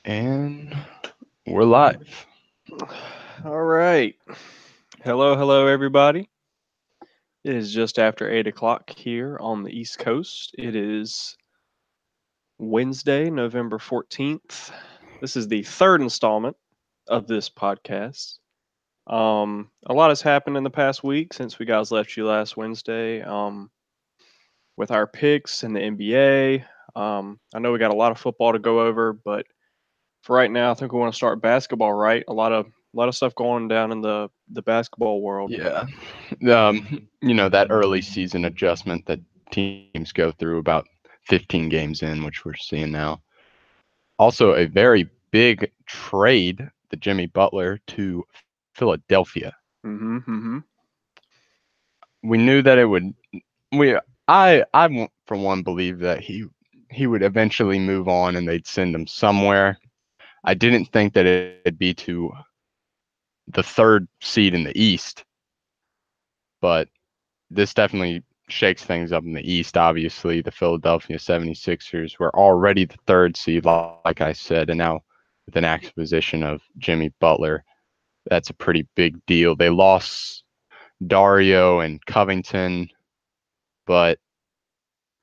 And we're live. All right. Hello, everybody. It is just after 8 o'clock here on the East Coast. It is Wednesday, November 14th. This is the third installment of this podcast. A lot has happened in the past week since we guys left you last Wednesday with our picks in the NBA. I know we got a lot of football to go over, but for right now, I think we want to start basketball, right? A lot of stuff going down in the basketball world. Yeah. That early season adjustment that teams go through about 15 games in, which we're seeing now. Also, a very big trade, the Jimmy Butler to Philadelphia. Mm-hmm. We knew that it would. We, for one, believe that he would eventually move on and they'd send him somewhere. I didn't think that it'd be to the third seed in the East, but this definitely shakes things up in the East. Obviously, the Philadelphia 76ers were already the third seed, like I said, and now with an acquisition of Jimmy Butler, that's a pretty big deal. They lost Dario and Covington, but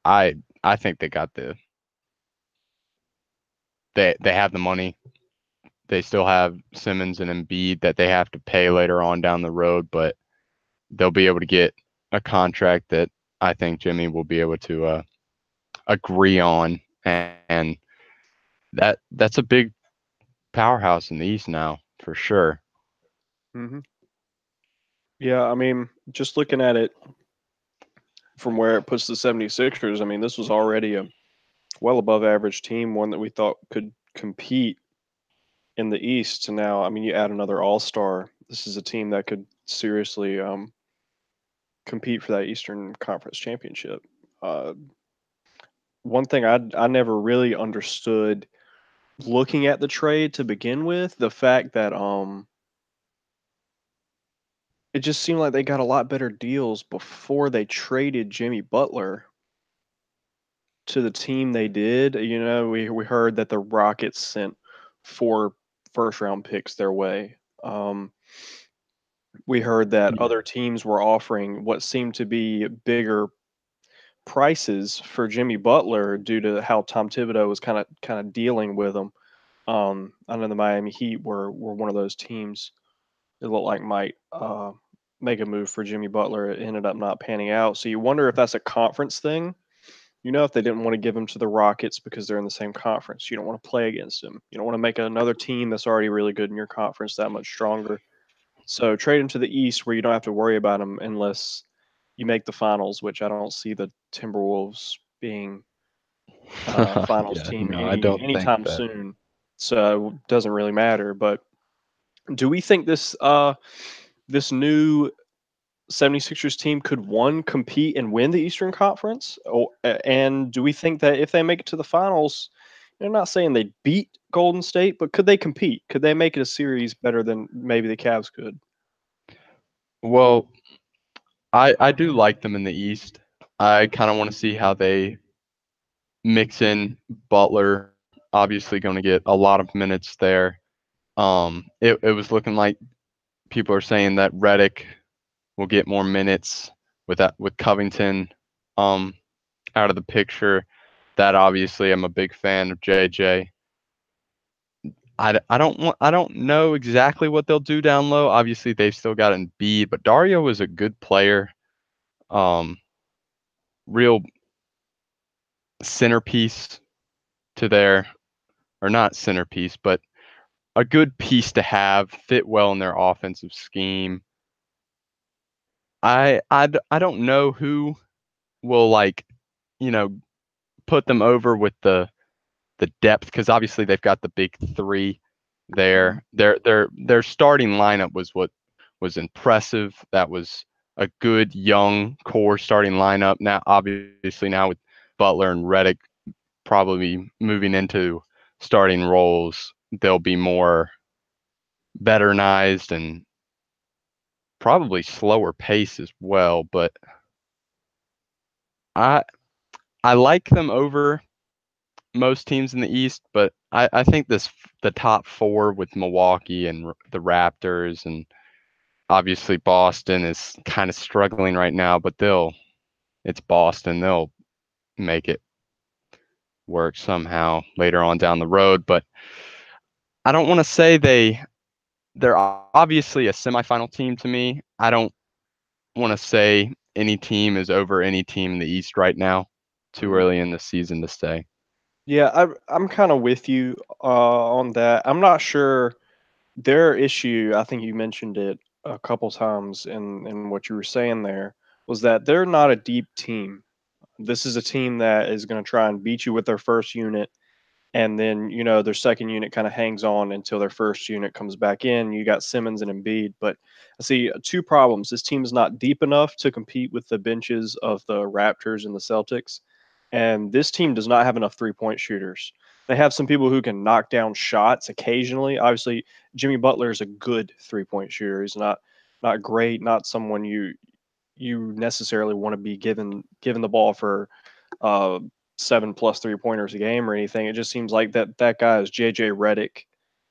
I think they got they have the money. They still have Simmons and Embiid that they have to pay later on down the road, but they'll be able to get a contract that I think Jimmy will be able to agree on, and that's a big powerhouse in the East now for sure. Mm-hmm. Yeah, I mean, just looking at it from where it puts the 76ers, I mean, this was already a well above average team, one that we thought could compete in the East. And now, I mean, you add another All Star. This is a team that could seriously compete for that Eastern Conference championship. Uh, One thing I never really understood looking at the trade to begin with, the fact that it just seemed like they got a lot better deals before they traded Jimmy Butler to the team they did. You know, we heard that the Rockets sent 4 first round picks their way. We heard that Yeah. other teams were offering what seemed to be bigger prices for Jimmy Butler due to how Tom Thibodeau was kind of dealing with them. I know the Miami Heat were one of those teams. It looked like might make a move for Jimmy Butler. It ended up not panning out. So you wonder if that's a conference thing. You know, if they didn't want to give him to the Rockets because they're in the same conference, you don't want to play against him. You don't want to make another team that's already really good in your conference that much stronger. So trade him to the East where you don't have to worry about him unless you make the finals, which I don't see the Timberwolves being a finals Yeah, team no, I don't think anytime that. soon. So it doesn't really matter. But do we think this new 76ers team could one compete and win the Eastern Conference? And do we think that if they make it to the finals, they're not saying they beat Golden State, but could they compete? Could they make it a series better than maybe the Cavs could? Well, I do like them in the East. I kind of want to see how they mix in Butler. Obviously, going to get a lot of minutes there. It was looking like people are saying that Reddick will get more minutes with Covington um out of the picture. That obviously I'm a big fan of JJ. I don't know exactly what they'll do down low. Obviously they've still got Embiid, but Dario is a good player. Um, Real centerpiece to their, or not centerpiece, but a good piece to have, fit well in their offensive scheme. I don't know who will like, you know, put them over with the depth because obviously they've got the big three there. Their starting lineup was what was impressive. That was a good young core starting lineup. Now, obviously, now with Butler and Reddick probably moving into starting roles, they'll be more veteranized and probably slower pace as well. But I I like them over most teams in the East, but I think the top four with Milwaukee and the Raptors, and obviously Boston is kind of struggling right now, but it's Boston. They'll make it work somehow later on down the road. But I don't want to say they're obviously a semifinal team to me. I don't want to say any team is over any team in the East right now. Too Mhm. early in the season to say. Yeah, I'm kind of with you on that. I'm not sure their issue. I think you mentioned it a couple times in what you were saying there was that they're not a deep team. This is a team that is going to try and beat you with their first unit, and then their second unit kind of hangs on until their first unit comes back in. You got Simmons and Embiid, but I see two problems. This team is not deep enough to compete with the benches of the Raptors and the Celtics, and this team does not have enough three-point shooters. They have some people who can knock down shots occasionally. Obviously, Jimmy Butler is a good three-point shooter. He's not great, not someone you necessarily want to be given the ball for uh, 7+ three-pointers a game or anything. It just seems like that guy is JJ Redick,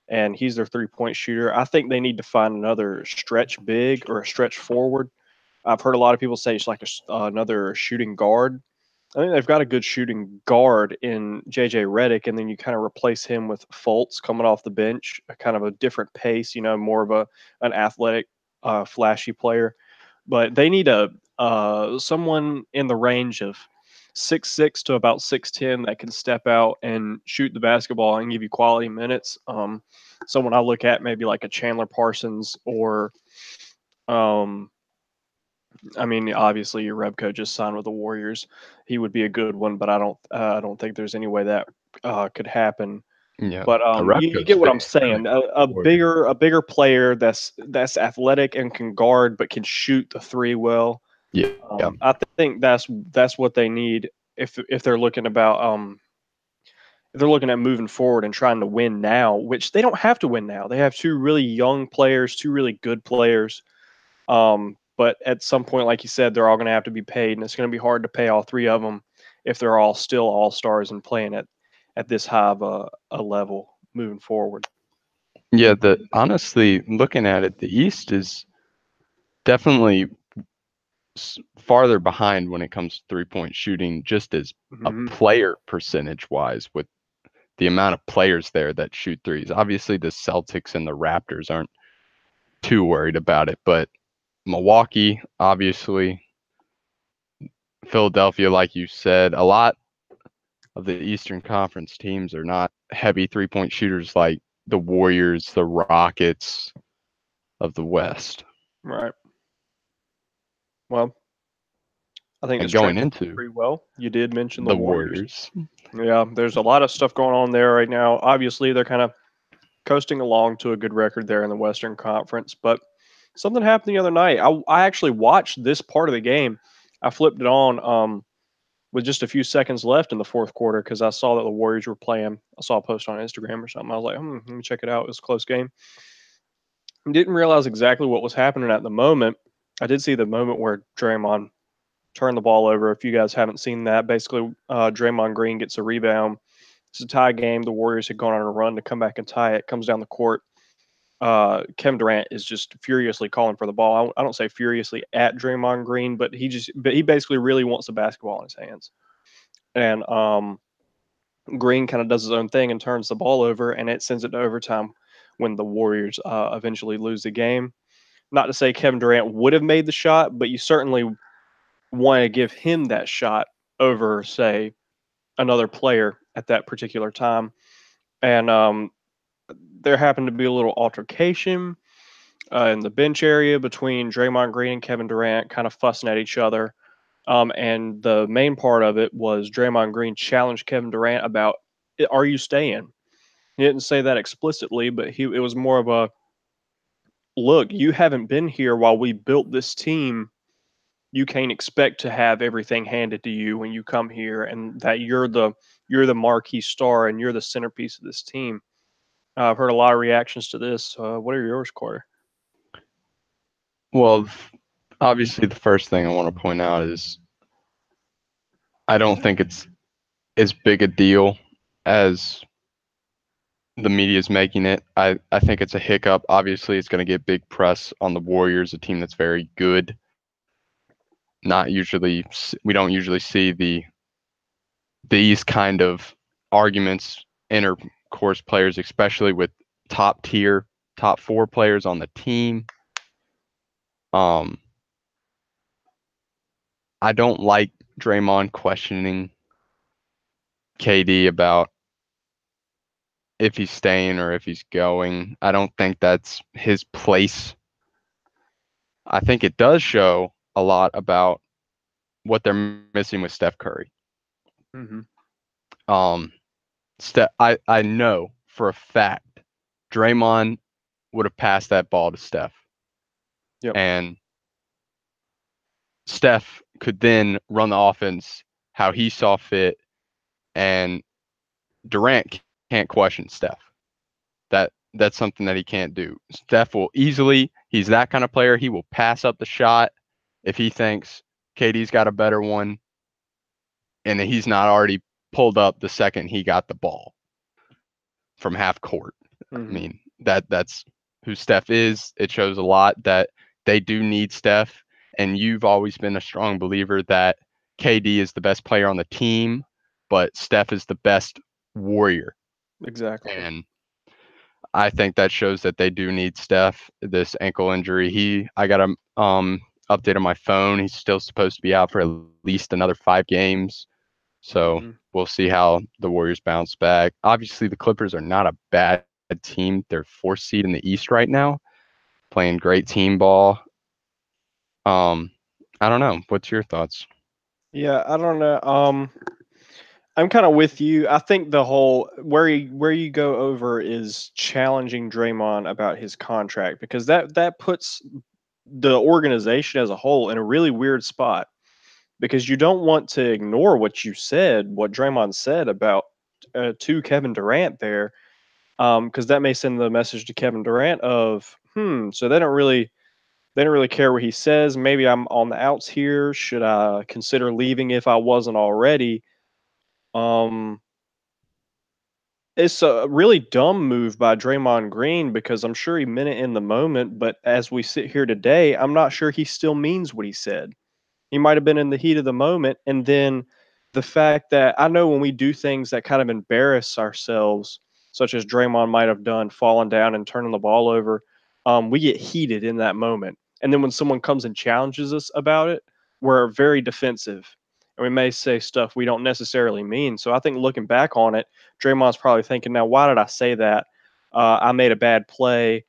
and he's their three-point shooter. I think they need to find another stretch big or a stretch forward. I've heard a lot of people say it's like another shooting guard. I think they've got a good shooting guard in JJ Redick, and then you kind of replace him with Fultz coming off the bench, a kind of a different pace, more of an athletic, flashy player. But they need a someone in the range of 6'6" to about 6'10" that can step out and shoot the basketball and give you quality minutes. Someone I look at maybe like a Chandler Parsons or um, I mean, obviously, your Rebko just signed with the Warriors. He would be a good one, but I don't think there's any way that could happen. Yeah, But you Arepko's get what fit I'm really saying. A Warriors. bigger player that's athletic and can guard, but can shoot the three well. Yeah, yeah, I think that's what they need if they're looking about if they're looking at moving forward and trying to win now, which they don't have to win now. They have two really young players, two really good players. But at some point, like you said, they're all going to have to be paid, and it's going to be hard to pay all three of them if they're all still all stars and playing at this high of a level moving forward. yeah. The honestly, looking at it, the East is definitely farther behind when it comes to 3-point shooting, just as a Hmm. player percentage wise, with the amount of players there that shoot threes. Obviously, the Celtics and the Raptors aren't too worried about it, but Milwaukee, obviously, Philadelphia, like you said, a lot of the Eastern Conference teams are not heavy 3-point shooters like the Warriors, the Rockets of the West. Right. Well, I think And this going translates into pretty well. You did mention the the Warriors. Warriors. Yeah, there's a lot of stuff going on there right now. Obviously, they're kind of coasting along to a good record there in the Western Conference, but something happened the other night. I actually watched this part of the game. I flipped it on with just a few seconds left in the fourth quarter because I saw that the Warriors were playing. I saw a post on Instagram or something. I was like, let me check it out. It was a close game. Didn't realize exactly what was happening at the moment. I did see the moment where Draymond turned the ball over. If you guys haven't seen that, basically Draymond Green gets a rebound. It's a tie game. The Warriors had gone on a run to come back and tie it. Comes down the court. Kevin Durant is just furiously calling for the ball. I don't say furiously at Draymond Green, but he basically really wants the basketball in his hands. And Green kind of does his own thing and turns the ball over, and it sends it to overtime when the Warriors eventually lose the game. Not to say Kevin Durant would have made the shot, but you certainly want to give him that shot over, say, another player at that particular time. And there happened to be a little altercation in the bench area between Draymond Green and Kevin Durant, kind of fussing at each other. And the main part of it was Draymond Green challenged Kevin Durant about, "Are you staying?" He didn't say that explicitly, but it was more of a, "Look, you haven't been here while we built this team. You can't expect to have everything handed to you when you come here, and that you're the marquee star and you're the centerpiece of this team." I've heard a lot of reactions to this. What are yours, Corey? Well, obviously, the first thing I want to point out is I don't think it's as big a deal as the media is making it. I think it's a hiccup. Obviously, it's going to get big press on the Warriors, a team that's very good. Not usually, we don't usually see these kind of arguments intercourse players, especially with top tier, top 4 players on the team. I don't like Draymond questioning KD about if he's staying or if he's going. I don't think that's his place. I think it does show a lot about what they're missing with Steph Curry. Mm-hmm. I know for a fact Draymond would have passed that ball to Steph. Yep. And Steph could then run the offense how he saw fit, and Durant can't question Steph. That's something that he can't do. Steph will easily, he's that kind of player, he will pass up the shot if he thinks KD's got a better one and he's not already pulled up the second he got the ball from half court. Mm-hmm. I mean, that's who Steph is. It shows a lot that they do need Steph, and you've always been a strong believer that KD is the best player on the team, but Steph is the best warrior. Exactly. And I think that shows that they do need Steph. This ankle injury, I got a update on my phone. He's still supposed to be out for at least another 5 games. So we'll see how the Warriors bounce back. Obviously, the Clippers are not a bad team. They're 4th seed in the East right now, playing great team ball. I don't know. What's your thoughts? Yeah, I don't know. I'm kind of with you. I think the whole where you go over is challenging Draymond about his contract, because that puts the organization as a whole in a really weird spot, because you don't want to ignore what Draymond said about to Kevin Durant there, because that may send the message to Kevin Durant of so they don't really care what he says. Maybe I'm on the outs here. Should I consider leaving if I wasn't already? Um, it's a really dumb move by Draymond Green, because I'm sure he meant it in the moment, but as we sit here today, I'm not sure he still means what he said. He might have been in the heat of the moment, and then the fact that I know when we do things that kind of embarrass ourselves, such as Draymond might have done, falling down and turning the ball over, we get heated in that moment. And then when someone comes and challenges us about it, we're very defensive, and we may say stuff we don't necessarily mean. So I think looking back on it, Draymond's probably thinking, now, why did I say that? I made a bad play.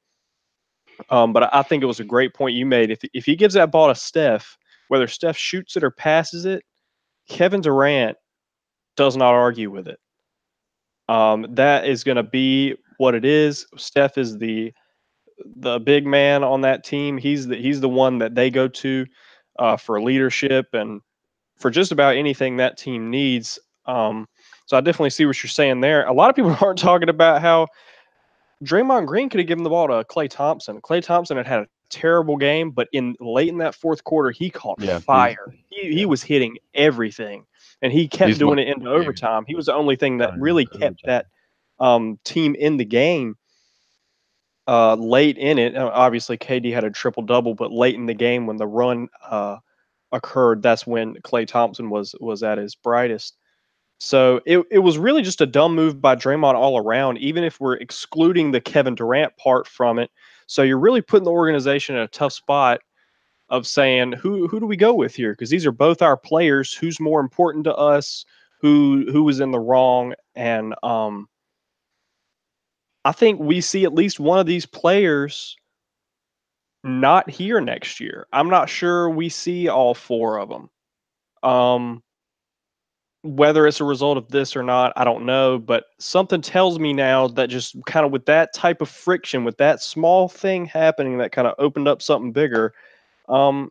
But I think it was a great point you made. If he gives that ball to Steph, whether Steph shoots it or passes it, Kevin Durant does not argue with it. That is going to be what it is. Steph is the big man on that team. He's the one that they go to for leadership and for just about anything that team needs. So I definitely see what you're saying there. A lot of people aren't talking about how Draymond Green could have given the ball to Klay Thompson. Klay Thompson had a terrible game, but late in that fourth quarter, he caught fire. He was hitting everything, and he kept doing it into overtime. He was the only thing that really kept that team in the game late in it. Obviously, KD had a triple double, but late in the game when the run occurred, that's when Klay Thompson was at his brightest. So it was really just a dumb move by Draymond all around, even if we're excluding the Kevin Durant part from it. So you're really putting the organization in a tough spot of saying, who do we go with here? Because these are both our players. Who's more important to us? Who was in the wrong? And I think we see at least one of these players not here next year. I'm not sure we see all 4 of them. Whether it's a result of this or not, I don't know, but something tells me now that just kind of with that type of friction, with that small thing happening that kind of opened up something bigger. If I'm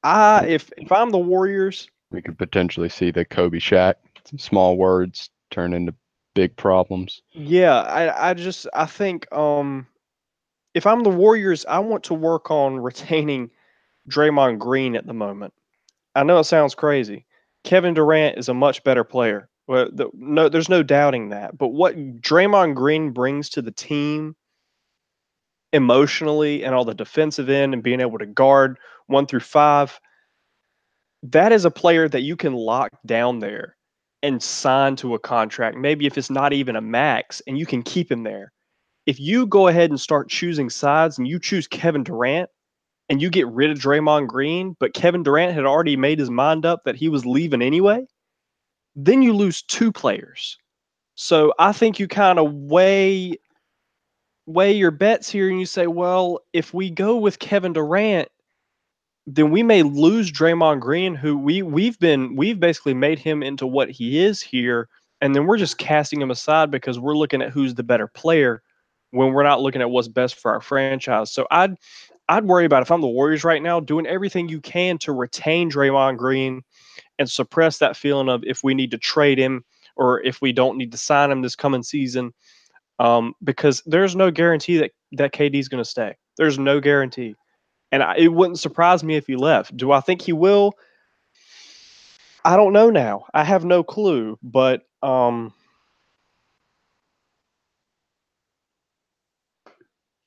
the Warriors, We could potentially see the Kobe Shaq small words turn into big problems. yeah, I think if I'm the Warriors, I want to work on retaining Draymond Green at the moment. I know it sounds crazy. Kevin Durant is a much better player. Well, no, there's no doubting that. But what Draymond Green brings to the team emotionally and all the defensive end and being able to guard 1 through 5, that is a player that you can lock down there and sign to a contract. Maybe if it's not even a max, and you can keep him there. If you go ahead and start choosing sides and you choose Kevin Durant and you get rid of Draymond Green, but Kevin Durant had already made his mind up that he was leaving anyway, then you lose 2 players. So I think you kind of weigh your bets here and you say, well, if we go with Kevin Durant, then we may lose Draymond Green, who we've basically made him into what he is here, and then we're just casting him aside because we're looking at who's the better player when we're not looking at what's best for our franchise. So I'd worry about, if I'm the Warriors right now, doing everything you can to retain Draymond Green and suppress that feeling of if we need to trade him or if we don't need to sign him this coming season, because there's no guarantee that KD is going to stay. There's no guarantee. And it wouldn't surprise me if he left. Do I think he will? I don't know now. I have no clue. But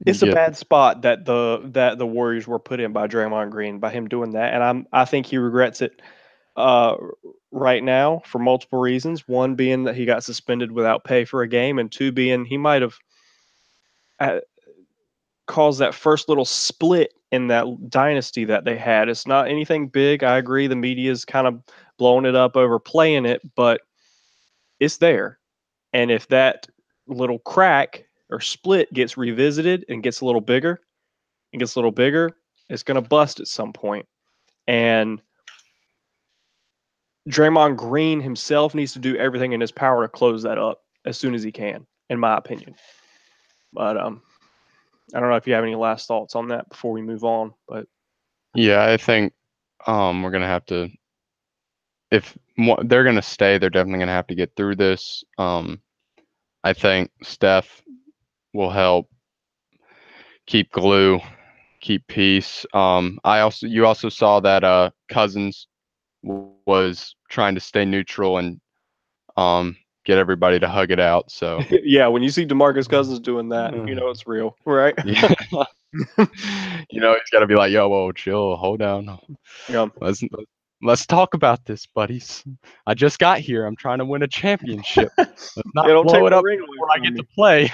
it's a Yeah. bad spot that the Warriors were put in by Draymond Green, by him doing that, and I think he regrets it uh, right now for multiple reasons. One being that he got suspended without pay for a game, and two being he might have uh, caused that first little split in that dynasty that they had. It's not anything big. I agree. The media's kind of blowing it up, overplaying it, but it's there. And if that little crack or split gets revisited and gets a little bigger and gets a little bigger, it's going to bust at some point. And Draymond Green himself needs to do everything in his power to close that up as soon as he can, in my opinion. But I don't know if you have any last thoughts on that before we move on. But Yeah, I think we're gonna have to, if they're gonna stay, they're definitely gonna have to get through this. I think Steph will help keep glue, keep peace. You also saw that Cousins was trying to stay neutral and get everybody to hug it out. So yeah, when you see DeMarcus Cousins doing that, you know it's real, right? yeah, he's got to be like, yo, whoa, chill, hold down. Yeah. Let's talk about this, buddies. I just got here. I'm trying to win a championship. Let's not Don't take blow it my up ring away before I from get me. to play.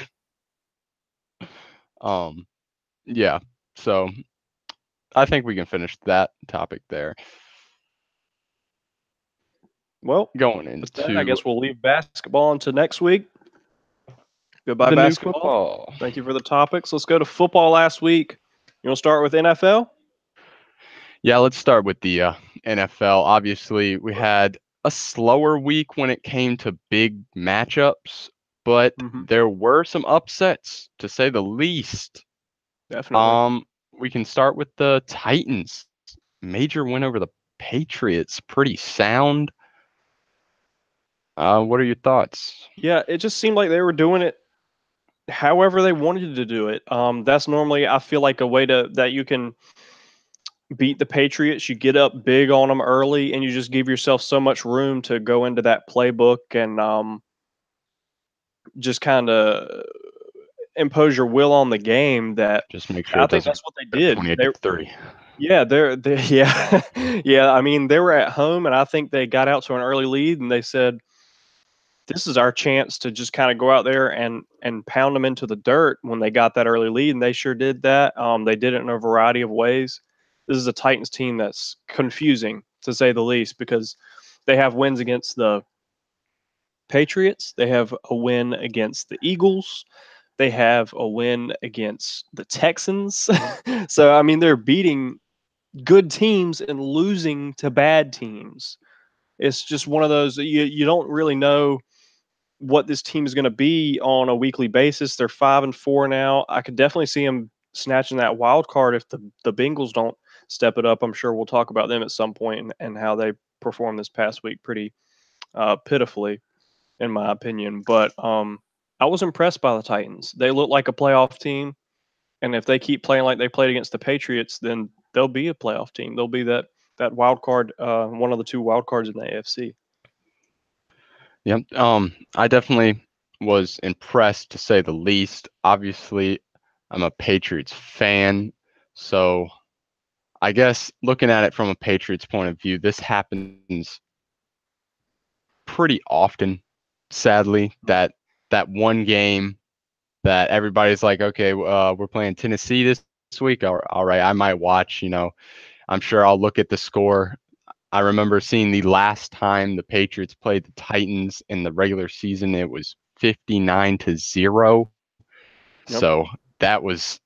Yeah. So I think we can finish that topic there. Well, Going with that, I into guess we'll leave basketball until next week. Goodbye, the new basketball. football. Thank you for the topics. Let's go to football last week. You want to start with NFL? Yeah, let's start with the NFL. Obviously, we had a slower week when it came to big matchups, but there were some upsets, to say the least. Definitely. We can start with the Titans. Major win over the Patriots. Pretty sound. What are your thoughts? Yeah, it just seemed like they were doing it however they wanted to do it. That's normally, I feel like, a way that you can beat the Patriots. You get up big on them early, and you just give yourself so much room to go into that playbook and just kind of impose your will on the game. That Just make sure I it think doesn't that's what they go did. 28-3. Yeah, yeah, yeah. I mean, they were at home, and I think they got out to an early lead, and they said, "This is our chance to just kind of go out there and pound them into the dirt." When they got that early lead, and they sure did that. They did it in a variety of ways. This is a Titans team that's confusing, to say the least, because they have wins against the Patriots, they have a win against the Eagles, they have a win against the Texans. So I mean, they're beating good teams and losing to bad teams. It's just one of those, you don't really know what this team is going to be on a weekly basis. They're 5-4 now. I could definitely see them snatching that wild card if the Bengals don't step it up. I'm sure we'll talk about them at some point, and how they performed this past week pretty pitifully, in my opinion. But I was impressed by the Titans. They look like a playoff team, and if they keep playing like they played against the Patriots, then they'll be a playoff team. They'll be that wild card, one of the two wild cards in the AFC. Yep. I definitely was impressed to say the least. Obviously, I'm a Patriots fan, so I guess looking at it from a Patriots point of view, this happens pretty often, sadly, that one game that everybody's like, okay, we're playing Tennessee this week. All right, I might watch. I'm sure I'll look at the score. I remember seeing the last time the Patriots played the Titans in the regular season, it was 59-0. Yep. So that was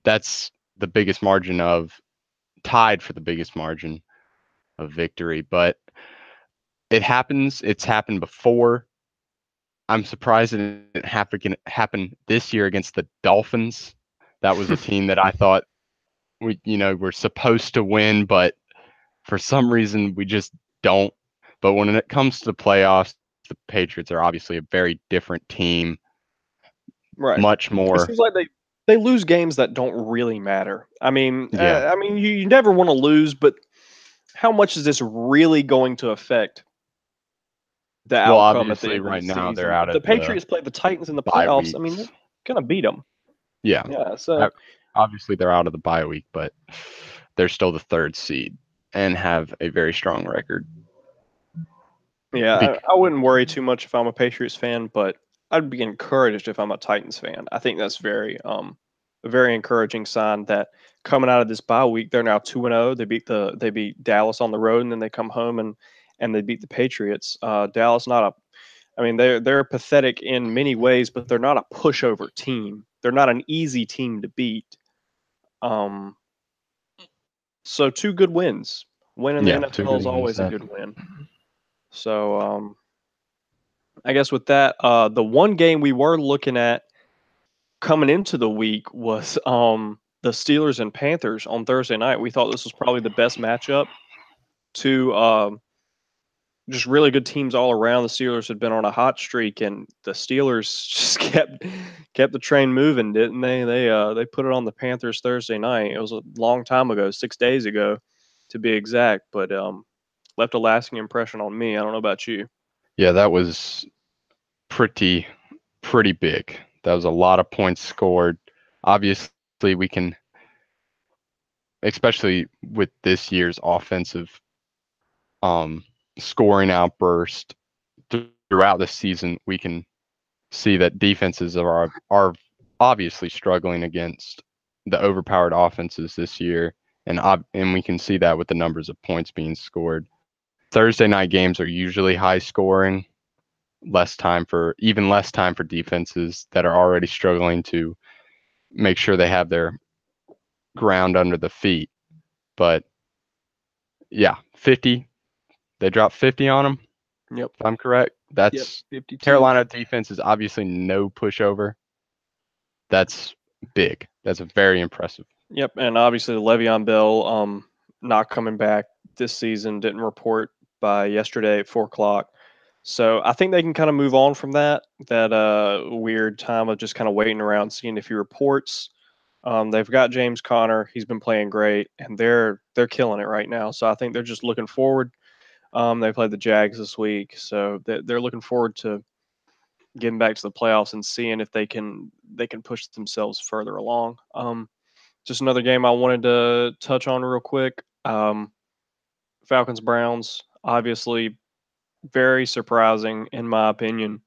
that's the biggest margin of tied for the biggest margin of victory. But it happens. It's happened before. I'm surprised it didn't happen this year against the Dolphins. That was a team that I thought we're supposed to win, but for some reason we just don't. But when it comes to the playoffs, the Patriots are obviously a very different team, Right. much It more. seems like they lose games that don't really matter. Yeah. You never want to lose, but how much is this really going to affect the Well, outcome at the obviously end of the right now they're season? out If the of the Patriots play the Titans in the bye playoffs, they're weeks. gonna beat them. Yeah. Yeah. Uh, So Obviously they're out of the bye week, but they're still the third seed and have a very strong record. yeah, Bec- I wouldn't worry too much if I'm a Patriots fan, but I'd be encouraged if I'm a Titans fan. I think that's a very encouraging sign that coming out of this bye week, they're now 2-0. They beat Dallas on the road, and then they come home and they beat the Patriots. Dallas not a I mean they're pathetic in many ways, but they're not a pushover team. They're not an easy team to beat. Um, so two good wins. Win in the yeah, two NFL good is ones. always a good win. So I guess with that, the one game we were looking at coming into the week was the Steelers and Panthers on Thursday night. We thought this was probably the best matchup. Two just really good teams all around. The Steelers had been on a hot streak, and the Steelers just kept the train moving, didn't they? They put it on the Panthers Thursday night. It was a long time ago, 6 days ago, to be exact, but left a lasting impression on me. I don't know about you. Yeah, that was pretty pretty big. That was a lot of points scored. Obviously, we can, especially with this year's offensive um, scoring outburst throughout the season, we can see that defenses are obviously struggling against the overpowered offenses this year, and we can see that with the numbers of points being scored. Thursday night games are usually high scoring, even less time for defenses that are already struggling to make sure they have their ground under the feet. But yeah, 50. They dropped 50 on them, Yep. if I'm correct. Yep. That's 52. Carolina defense is obviously no pushover. That's big. That's very impressive. Yep, and obviously Le'Veon Bell not coming back this season, didn't report by yesterday at 4 o'clock. So I think they can kind of move on from that weird time of just kind of waiting around, seeing if he reports. They've got James Conner; he's been playing great, and they're killing it right now. So I think they're just looking forward. They played the Jags this week, so they're looking forward to getting back to the playoffs and seeing if they can push themselves further along. Just another game I wanted to touch on real quick. Falcons Browns, obviously very surprising in my opinion.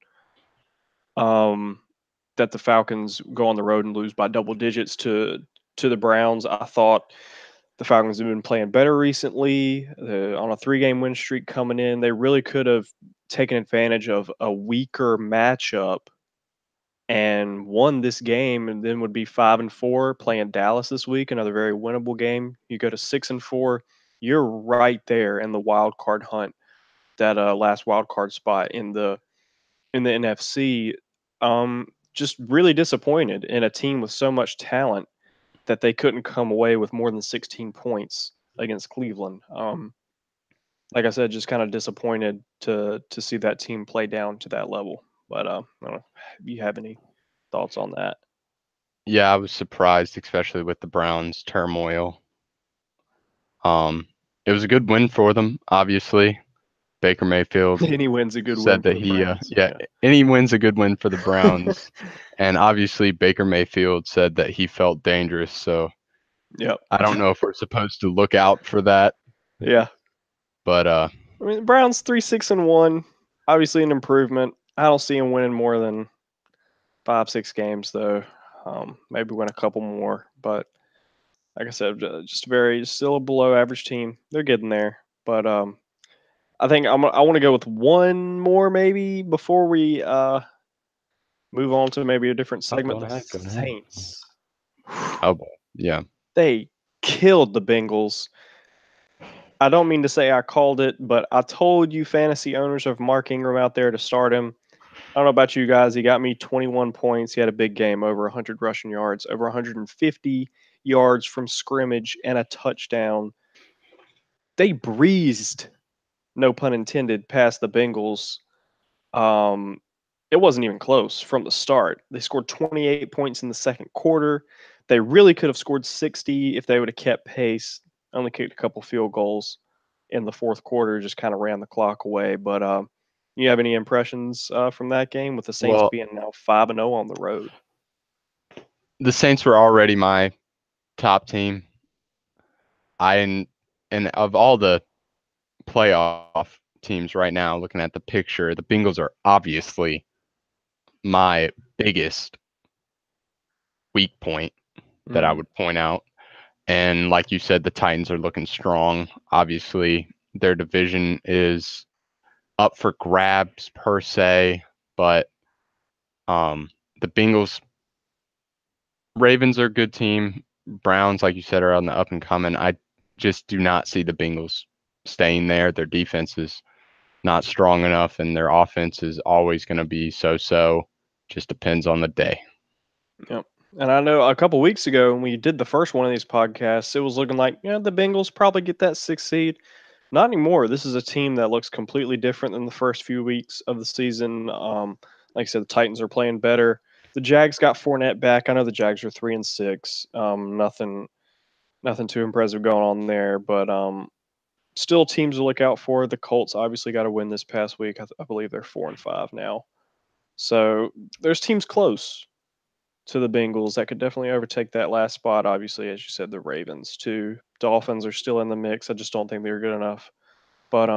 Um, that the Falcons go on the road and lose by double digits to the Browns. I thought the Falcons have been playing better recently. On a 3-game win streak coming in, they really could have taken advantage of a weaker matchup and won this game, and then would be 5-4 playing Dallas this week. Another very winnable game. You go to 6-4, you're right there in the wild card hunt. That last wild card spot in the NFC. Just really disappointed in a team with so much talent that they couldn't come away with more than 16 points against Cleveland. Like I said, just kind of disappointed to see that team play down to that level. But I don't know if you have any thoughts on that. Yeah, I was surprised, especially with the Browns turmoil. Um, it was a good win for them, obviously. Baker Mayfield Any win's a good win said for that the he, Browns. any win's a good win for the Browns. And obviously Baker Mayfield said that he felt dangerous. So Yep. I don't know if we're supposed to look out for that, Yeah. but I mean, the Browns 3-6-1, obviously an improvement. I don't see him winning more than 5-6 games though. Maybe win a couple more, but like I said, still a below average team. They're getting there, but I think I want to go with one more maybe before we move on to maybe a different segment. go The ahead. Saints. Oh boy, yeah. They killed the Bengals. I don't mean to say I called it, but I told you fantasy owners of Mark Ingram out there to start him. I don't know about you guys. He got me 21 points. He had a big game, over 100 rushing yards, over 150 yards from scrimmage, and a touchdown. They breezed, no pun intended, past the Bengals. It wasn't even close from the start. They scored 28 points in the second quarter. They really could have scored 60 if they would have kept pace. Only kicked a couple field goals in the fourth quarter, just kind of ran the clock away. But you have any impressions from that game with the Saints Well, being now 5-0 on the road? the Saints were already my top team. And of all the playoff teams right now, looking at the picture, the Bengals are obviously my biggest weak point that I would point out. And like you said, the Titans are looking strong. Obviously, their division is up for grabs per se, but the Bengals, Ravens are a good team. Browns, like you said, are on the up and coming. I just do not see the Bengals staying there. Their defense is not strong enough, and their offense is always going to be so-so. Just depends on the day. Yep. And I know a couple weeks ago when we did the first one of these podcasts, it was looking like, the Bengals probably get that 6th seed. Not anymore. This is a team that looks completely different than the first few weeks of the season. Like I said, the Titans are playing better. The Jags got Fournette back. I know the Jags are 3-6. Nothing too impressive going on there, but still teams to look out for. The Colts obviously got to win this past week. I believe they're 4-5 now. So there's teams close to the Bengals that could definitely overtake that last spot. Obviously, as you said, the Ravens too. Dolphins are still in the mix. I just don't think they're good enough. But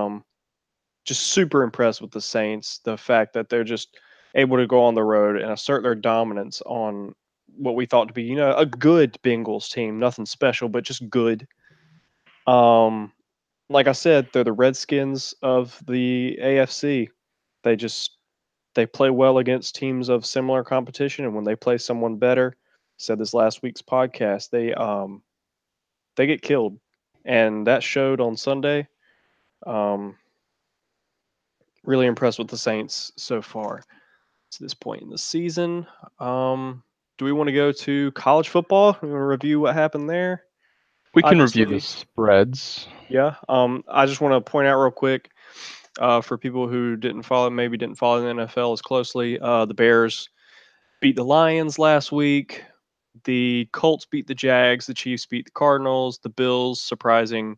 just super impressed with the Saints. The fact that they're just able to go on the road and assert their dominance on what we thought to be, a good Bengals team. Nothing special, but just good. Like I said, they're the Redskins of the AFC. They play well against teams of similar competition, and when they play someone better, said this last week's podcast, they get killed, and that showed on Sunday. Really impressed with the Saints so far to this point in the season. Do we want to go to college football? We want to review what happened there. We can review Obviously, the spreads. yeah. I just want to point out real quick for people who maybe didn't follow the NFL as closely. The Bears beat the Lions last week. The Colts beat the Jags. The Chiefs beat the Cardinals. The Bills, surprising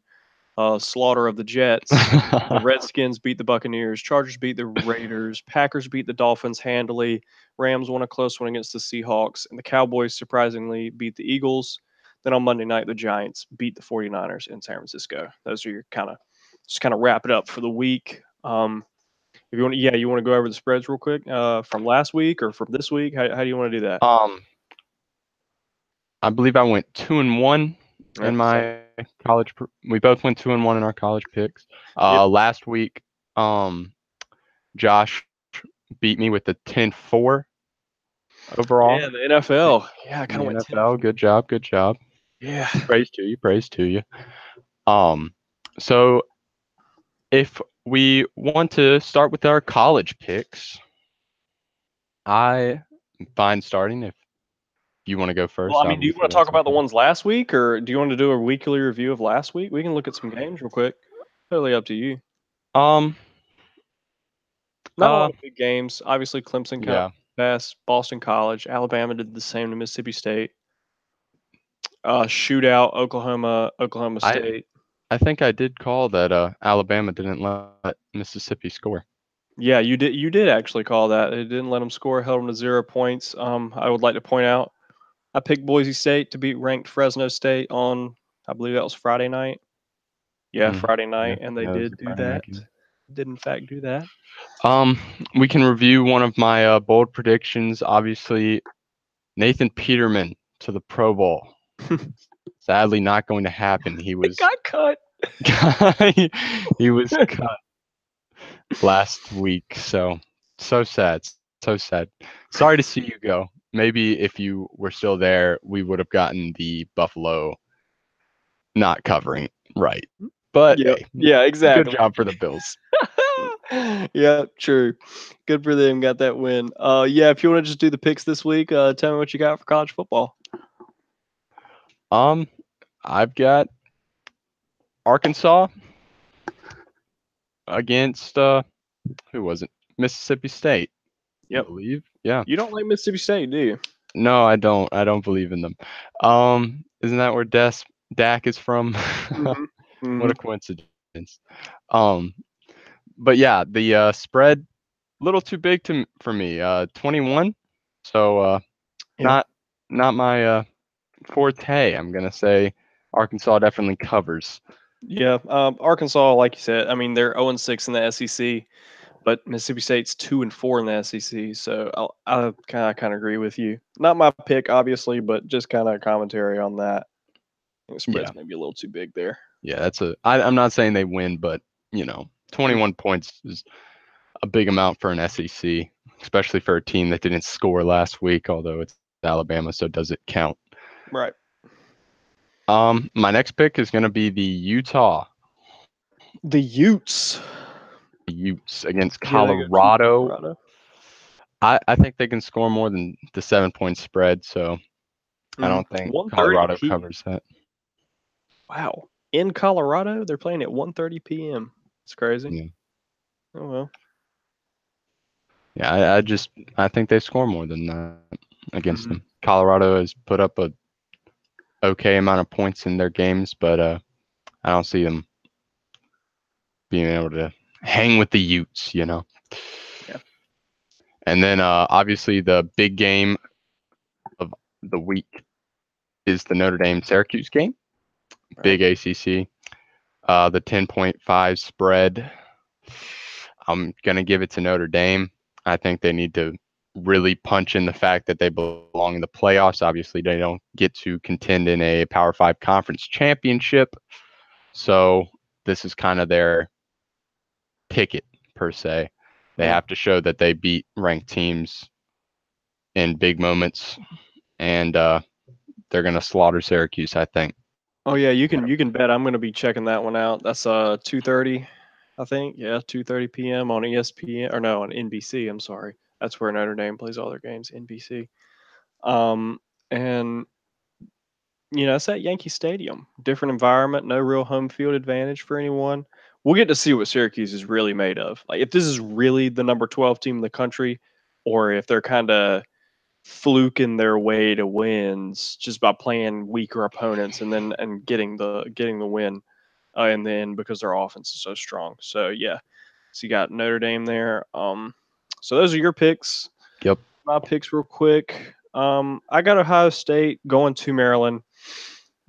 slaughter of the Jets. The Redskins beat the Buccaneers. Chargers beat the Raiders. Packers beat the Dolphins handily. Rams won a close one against the Seahawks. And the Cowboys surprisingly beat the Eagles. Then on Monday night, the Giants beat the 49ers in San Francisco. Those are your kind of wrap it up for the week. If you want, you want to go over the spreads real quick from last week or from this week. How do you want to do that? I believe I went 2-1 in my college. We both went 2-1 in our college picks. Last week, Josh beat me with the 10-4 overall. Yeah, the NFL. Yeah, I kind of went NFL. Good job. Yeah. Praise to you. So if we want to start with our college picks, I am fine starting if you want to go first. Well, I mean, do you want to talk about the ones last week, or do you want to do a weekly review of last week? We can look at some games real quick. Totally up to you. Not a lot of big games. Obviously, Clemson kind of best. Boston College, Alabama did the same to Mississippi State. Shootout, Oklahoma State. I think I did call that Alabama didn't let Mississippi score. Yeah, you did. You did actually call that. It didn't let them score, held them to 0 points. I would like to point out, I picked Boise State to beat ranked Fresno State on, I believe that was Friday night. Yeah, Mm, Friday yeah, night, and they that was did a do Friday night that. game. Did in fact do that. Um, we can review one of my bold predictions. Obviously, Nathan Peterman to the Pro Bowl. Sadly, not going to happen. He It was got cut. he was cut last week. So sad. So sad. Sorry to see you go. Maybe if you were still there, we would have gotten the Buffalo not covering right. But Yep. hey, Yeah, good exactly. job for the Bills. Yeah, true. Good for them. Got that win. Yeah, if you want to just do the picks this week, tell me what you got for college football. I've got Arkansas against who was it? Mississippi State, I Yep. believe. Yeah. You don't like Mississippi State, do you? No, I don't. I don't believe in them. Isn't that where Dak is from? Mm-hmm. What Mm-hmm. a coincidence. Um, but yeah, the spread little too big for me. 21. So Yeah. not not my forte. I'm gonna say Arkansas definitely covers. Yeah. Arkansas, like you said, I mean they're 0-6 in the SEC, but Mississippi State's 2-4 in the SEC. So I kind of agree with you. Not my pick, obviously, but just kind of commentary on that. I think the Yeah, spread's maybe a little too big there. yeah. I'm not saying they win, but 21 points is a big amount for an SEC, especially for a team that didn't score last week. Although it's Alabama, so does it count? Right. My next pick is gonna be the Utah The Utes. Utes against Yeah, they go to Colorado. Colorado. I think they can score more than the 7 point spread, so I don't think 1:30 Colorado p. covers that. Wow. In Colorado, they're playing at 1:30 p.m. It's crazy. Yeah, Oh well. yeah. I think they score more than that against Mhm. them. Colorado has put up a okay amount of points in their games, but I don't see them being able to hang with the Utes, Yeah. And then obviously the big game of the week is the Notre Dame Syracuse game. Right. Big ACC. The 10.5 spread. I'm gonna give it to Notre Dame. I think they need to really punch in the fact that they belong in the playoffs. Obviously, they don't get to contend in a Power Five conference championship, so this is kind of their ticket per se. They Yeah. have to show that they beat ranked teams in big moments, and they're gonna slaughter Syracuse, I think. Oh yeah, you can bet I'm gonna be checking that one out. That's 2:30, I think. Yeah, 2:30 p.m. on ESPN or no, on NBC. I'm sorry. That's where Notre Dame plays all their games, NBC. And it's at Yankee Stadium. Different environment, no real home field advantage for anyone. We'll get to see what Syracuse is really made of. Like if this is really the number 12 team in the country, or if they're kind of fluking their way to wins just by playing weaker opponents and then and getting the win, and then because their offense is so strong. So yeah, so you got Notre Dame there. So those are your picks. Yep. My picks real quick. I got Ohio State going to Maryland.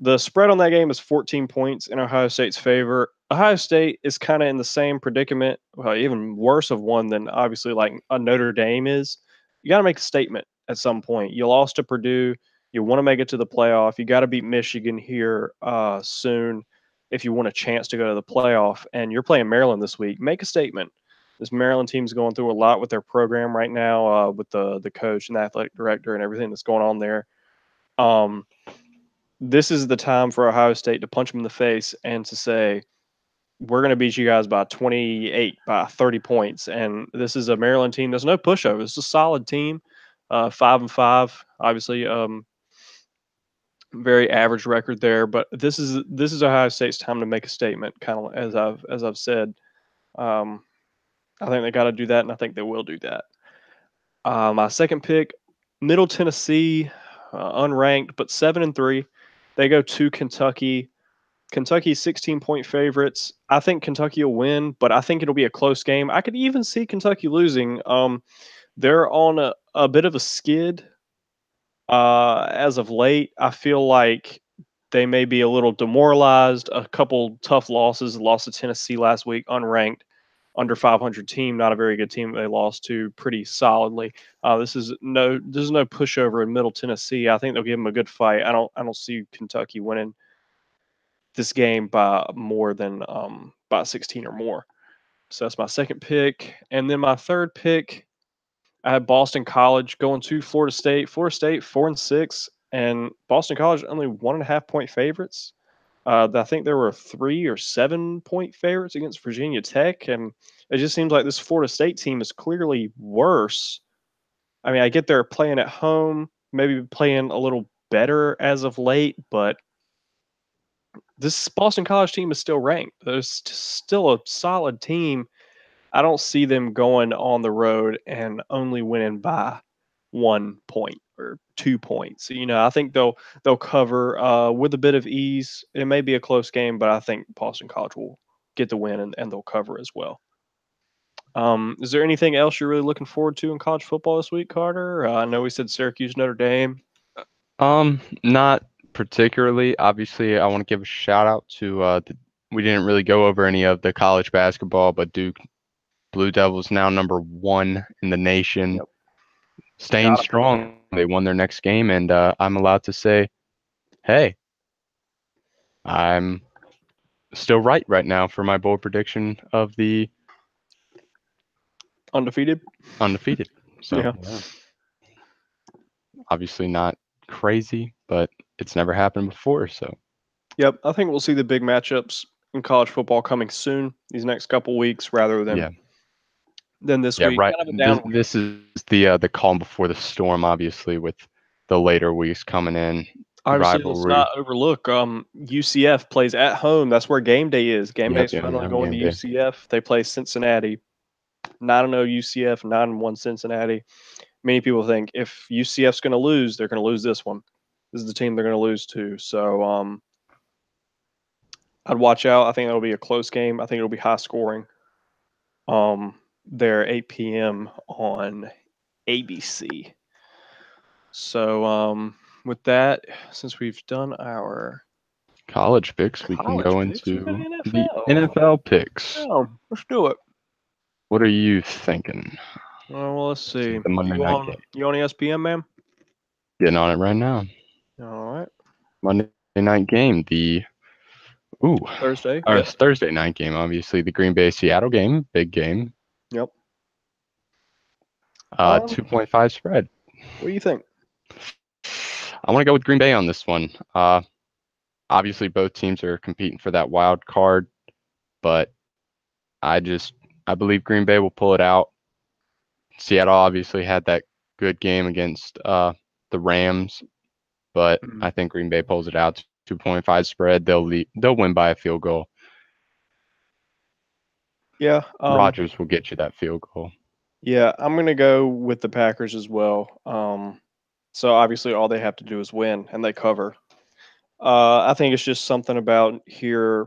The spread on that game is 14 points in Ohio State's favor. Ohio State is kind of in the same predicament, well, even worse of one than obviously like a Notre Dame is. You got to make a statement at some point. You lost to Purdue. You want to make it to the playoff. You got to beat Michigan here soon if you want a chance to go to the playoff. And you're playing Maryland this week. Make a statement. This Maryland team's going through a lot with their program right now, with the coach and the athletic director and everything that's going on there. Um, this is the time for Ohio State to punch them in the face and to say, we're going to beat you guys by 28, by 30 points. And this is a Maryland team. There's no pushover. It's a solid team, 5-5. Obviously, very average record there. But this is Ohio State's time to make a statement. Kind of as I've said, um, I think they got to do that, and I think they will do that. My second pick, Middle Tennessee, unranked but 7-3. They go to Kentucky. Kentucky 16-point favorites. I think Kentucky will win, but I think it'll be a close game. I could even see Kentucky losing. They're on a bit of a skid as of late. I feel like they may be a little demoralized. A couple tough losses. Lost to Tennessee last week, unranked, under 500 team. Not a very good team. They lost to pretty solidly. This is no pushover in Middle Tennessee. I think they'll give them a good fight. I don't see Kentucky winning this game by more than by 16 or more. So that's my second pick, and then my third pick, I had Boston College going to Florida State. Florida State 4-6, and Boston College only 1.5 point favorites. I think there were 3 or 7 point favorites against Virginia Tech, and it just seems like this Florida State team is clearly worse. I mean, I get they're playing at home, maybe playing a little better as of late, but this Boston College team is still ranked. There's still a solid team. I don't see them going on the road and only winning by 1 point or 2 points. I think they'll cover with a bit of ease. It may be a close game, but I think Boston College will get the win and they'll cover as well. Is there anything else you're really looking forward to in college football this week, Carter? I know we said Syracuse, Notre Dame. Not particularly. Obviously, I want to give a shout out to we didn't really go over any of the college basketball, but Duke Blue Devils now number 1 in the nation, Yep. staying strong. They won their next game, and I'm allowed to say, hey, I'm still right now for my bold prediction of the undefeated. So, Yeah. Obviously not crazy, but it's never happened before. So, yep, I think we'll see the big matchups in college football coming soon, these next couple weeks, rather than this week. Right. Kind of this is the calm before the storm, obviously, with the later weeks coming in. Obviously, Rivalry. let's not overlook UCF plays at home. That's where game day is. Game day is finally going to UCF. They play Cincinnati. 9-0 UCF, 9-1 Cincinnati. Many people think if UCF's going to lose, they're going to lose this one. This is the team they're going to lose to. So I'd watch out. I think that'll be a close game. I think it'll be high scoring. They're 8 p.m. on ABC. So with that, since we've done our college picks, we can go into the NFL picks. Oh, let's do it. What are you thinking? Well, let's see. The Monday night game. You on ESPN, man? Getting on it right now. All right. Monday night game. Thursday. Or Thursday night game, obviously. The Green Bay Seattle game. Big game. Yep. 2.5 spread. What do you think? I want to go with Green Bay on this one. Obviously, both teams are competing for that wild card, but I believe Green Bay will pull it out. Seattle obviously had that good game against the Rams, but I think Green Bay pulls it out. 2.5 spread. They'll win by a field goal. Yeah. Rodgers will get you that field goal. Yeah, I'm going to go with the Packers as well. So obviously all they have to do is win, and they cover. I think it's just something about here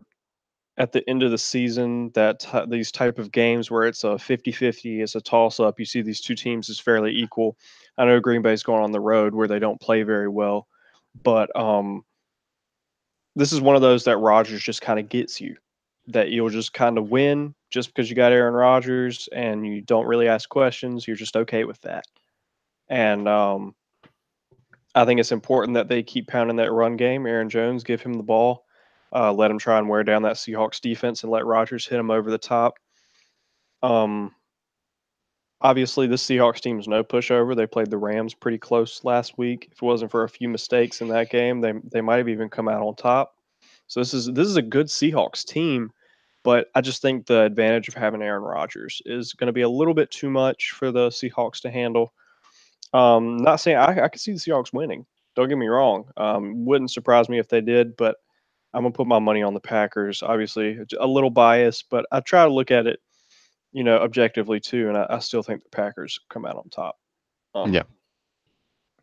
at the end of the season that these type of games where it's a 50-50, it's a toss-up. You see these two teams as fairly equal. I know Green Bay's going on the road where they don't play very well, but this is one of those that Rodgers just kind of gets you, that you'll just kind of win just because you got Aaron Rodgers and you don't really ask questions. You're just okay with that. And I think it's important that they keep pounding that run game. Aaron Jones, give him the ball. Let him try and wear down that Seahawks defense and let Rodgers hit him over the top. Obviously, this Seahawks team is no pushover. They played the Rams pretty close last week. If it wasn't for a few mistakes in that game, they might have even come out on top. So this is a good Seahawks team, but I just think the advantage of having Aaron Rodgers is going to be a little bit too much for the Seahawks to handle. Not saying I could see the Seahawks winning. Don't get me wrong. Wouldn't surprise me if they did, but I'm gonna put my money on the Packers. Obviously, a little biased, but I try to look at it, objectively too, and I still think the Packers come out on top. Yeah.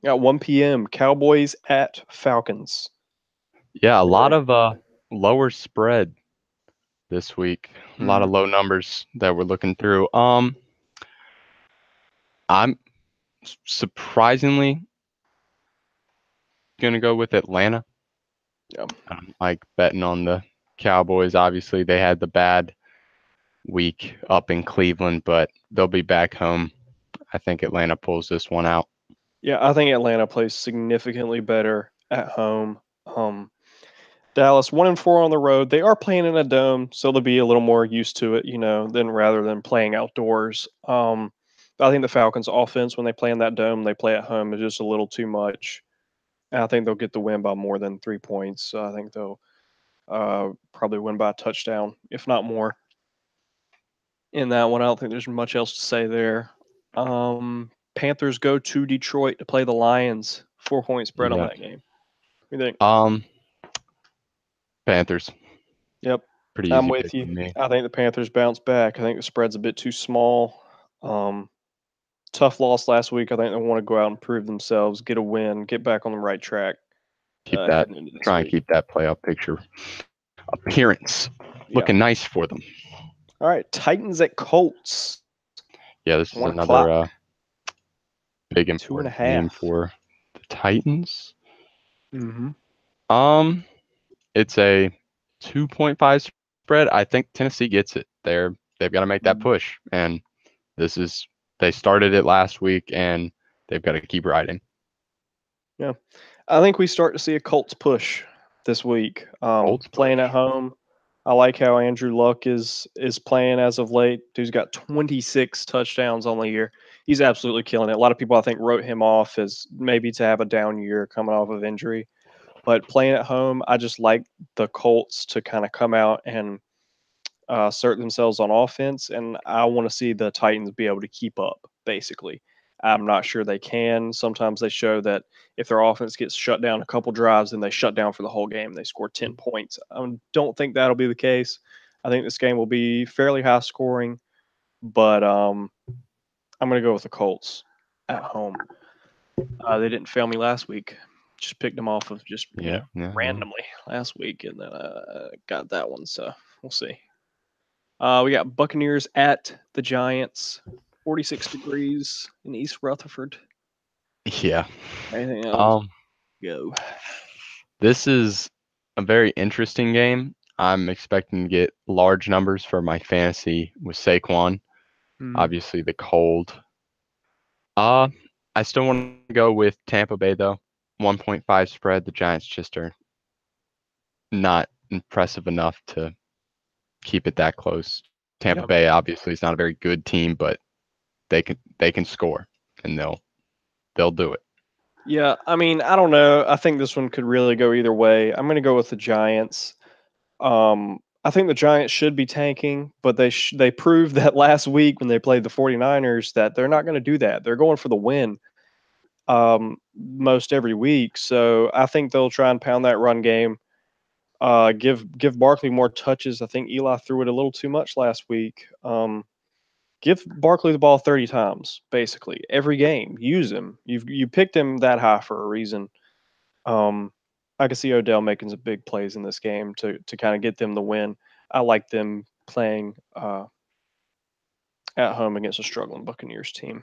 At 1 p.m., Cowboys at Falcons. Yeah, a lot of lower spread this week. A lot of low numbers that we're looking through. I'm surprisingly gonna go with Atlanta. Yeah. I'm like betting on the Cowboys. Obviously, they had the bad week up in Cleveland, but they'll be back home. I think Atlanta pulls this one out. Yeah, I think Atlanta plays significantly better at home. Dallas 1-4 on the road. They are playing in a dome, so they'll be a little more used to it, than rather than playing outdoors. I think the Falcons' offense, when they play in that dome, they play at home, is just a little too much. And I think they'll get the win by more than 3 points. So I think they'll probably win by a touchdown, if not more. In that one, I don't think there's much else to say there. Panthers go to Detroit to play the Lions. 4-point spread on Yeah. that game. What do you think? Panthers. Yep. Pretty I'm easy with pick you. for me. I think the Panthers bounce back. I think the spread's a bit too small. Tough loss last week. I think they want to go out and prove themselves, get a win, get back on the right track. Keep that. Heading into this Try and week. keep that playoff picture appearance Yeah. looking nice for them. All right. Titans at Colts. Yeah, this is 1 another o'clock. big 2.5. important game for the Titans. Mm-hmm. It's a 2.5 spread. I think Tennessee gets it. They've got to make that push, and they started it last week, and they've got to keep riding. Yeah, I think we start to see a Colts push this week. Colts Playing push. at home, I like how Andrew Luck is playing as of late. Dude's got 26 touchdowns on the year. He's absolutely killing it. A lot of people, I think, wrote him off as maybe to have a down year coming off of injury. But playing at home, I just like the Colts to kind of come out and assert themselves on offense, and I want to see the Titans be able to keep up. Basically, I'm not sure they can. Sometimes they show that if their offense gets shut down a couple drives, then they shut down for the whole game. They score 10 points. I don't think that'll be the case. I think this game will be fairly high scoring, but I'm going to go with the Colts at home. They didn't fail me last week. Just picked them off of just randomly last week, and then got that one. So we'll see. We got Buccaneers at the Giants, 46 degrees in East Rutherford. Yeah. Anything else? Go. This is a very interesting game. I'm expecting to get large numbers for my fantasy with Saquon. Obviously, the cold. I still want to go with Tampa Bay though. 1.5 spread. The Giants just are not impressive enough to keep it that close. Tampa Bay obviously is not a very good team, but they can score and they'll do it. Yeah, I mean, I don't know. I think this one could really go either way. I'm going to go with the Giants. I think the Giants should be tanking, but they proved that last week when they played the 49ers that they're not going to do that. They're going for the win most every week. So I think they'll try and pound that run game. Give Barkley more touches. I think Eli threw it a little too much last week. Give Barkley the ball 30 times, basically every game. Use him. You picked him that high for a reason. I can see Odell making some big plays in this game to kind of get them the win. I like them playing at home against a struggling Buccaneers team.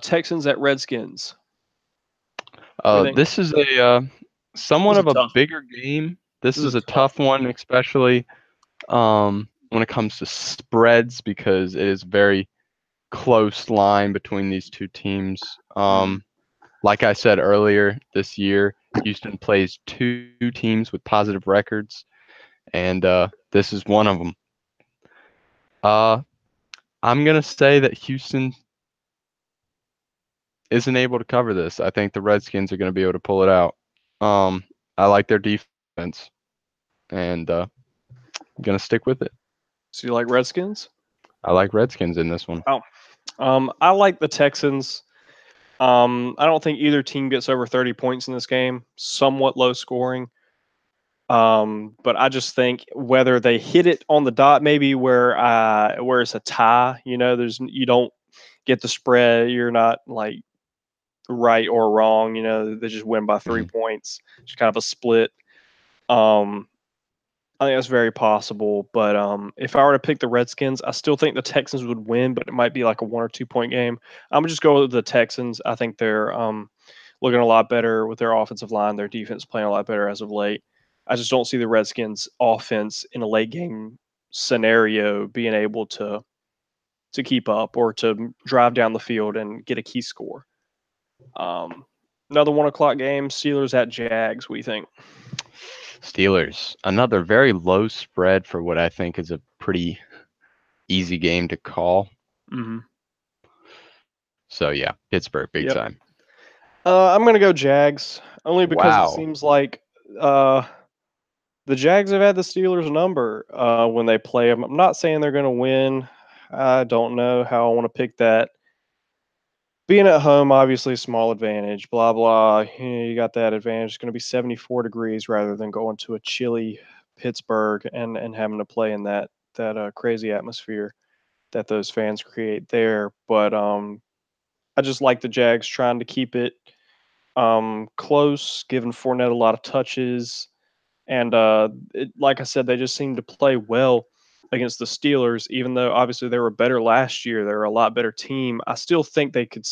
Texans at Redskins. This is a somewhat of a tough. bigger game. This is a tough one, especially when it comes to spreads because it is very close line between these two teams. Like I said earlier this year, Houston plays two teams with positive records, and this is one of them. I'm going to say that Houston isn't able to cover this. I think the Redskins are going to be able to pull it out. I like their defense, and I'm going to stick with it. So you like Redskins? I like Redskins in this one. I like the Texans. I don't think either team gets over 30 points in this game. Somewhat low scoring. But I just think whether they hit it on the dot, maybe where it's a tie, you don't get the spread. You're not like right or wrong. They just win by 3 points. It's kind of a split. I think that's very possible. But if I were to pick the Redskins, I still think the Texans would win, but it might be like a 1 or 2 point game. I'm gonna just go with the Texans. I think they're looking a lot better with their offensive line. Their defense playing a lot better as of late. I just don't see the Redskins offense in a late game scenario being able to keep up or to drive down the field and get a key score. Another 1 o'clock game, Steelers at Jags. We think Steelers, another very low spread for what I think is a pretty easy game to call. mm-hmm. So yeah, Pittsburgh, big Yep. time. I'm gonna go Jags only because it Wow. seems like the Jags have had the Steelers number when they play them. I'm not saying they're gonna win. I don't know how I want to pick that. Being at home, obviously, small advantage. Blah blah. You got that advantage. It's going to be 74 degrees rather than going to a chilly Pittsburgh and having to play in that crazy atmosphere that those fans create there. But I just like the Jags trying to keep it close, giving Fournette a lot of touches, and like I said, they just seem to play well against the Steelers. Even though obviously they were better last year, they were a lot better team. I still think they could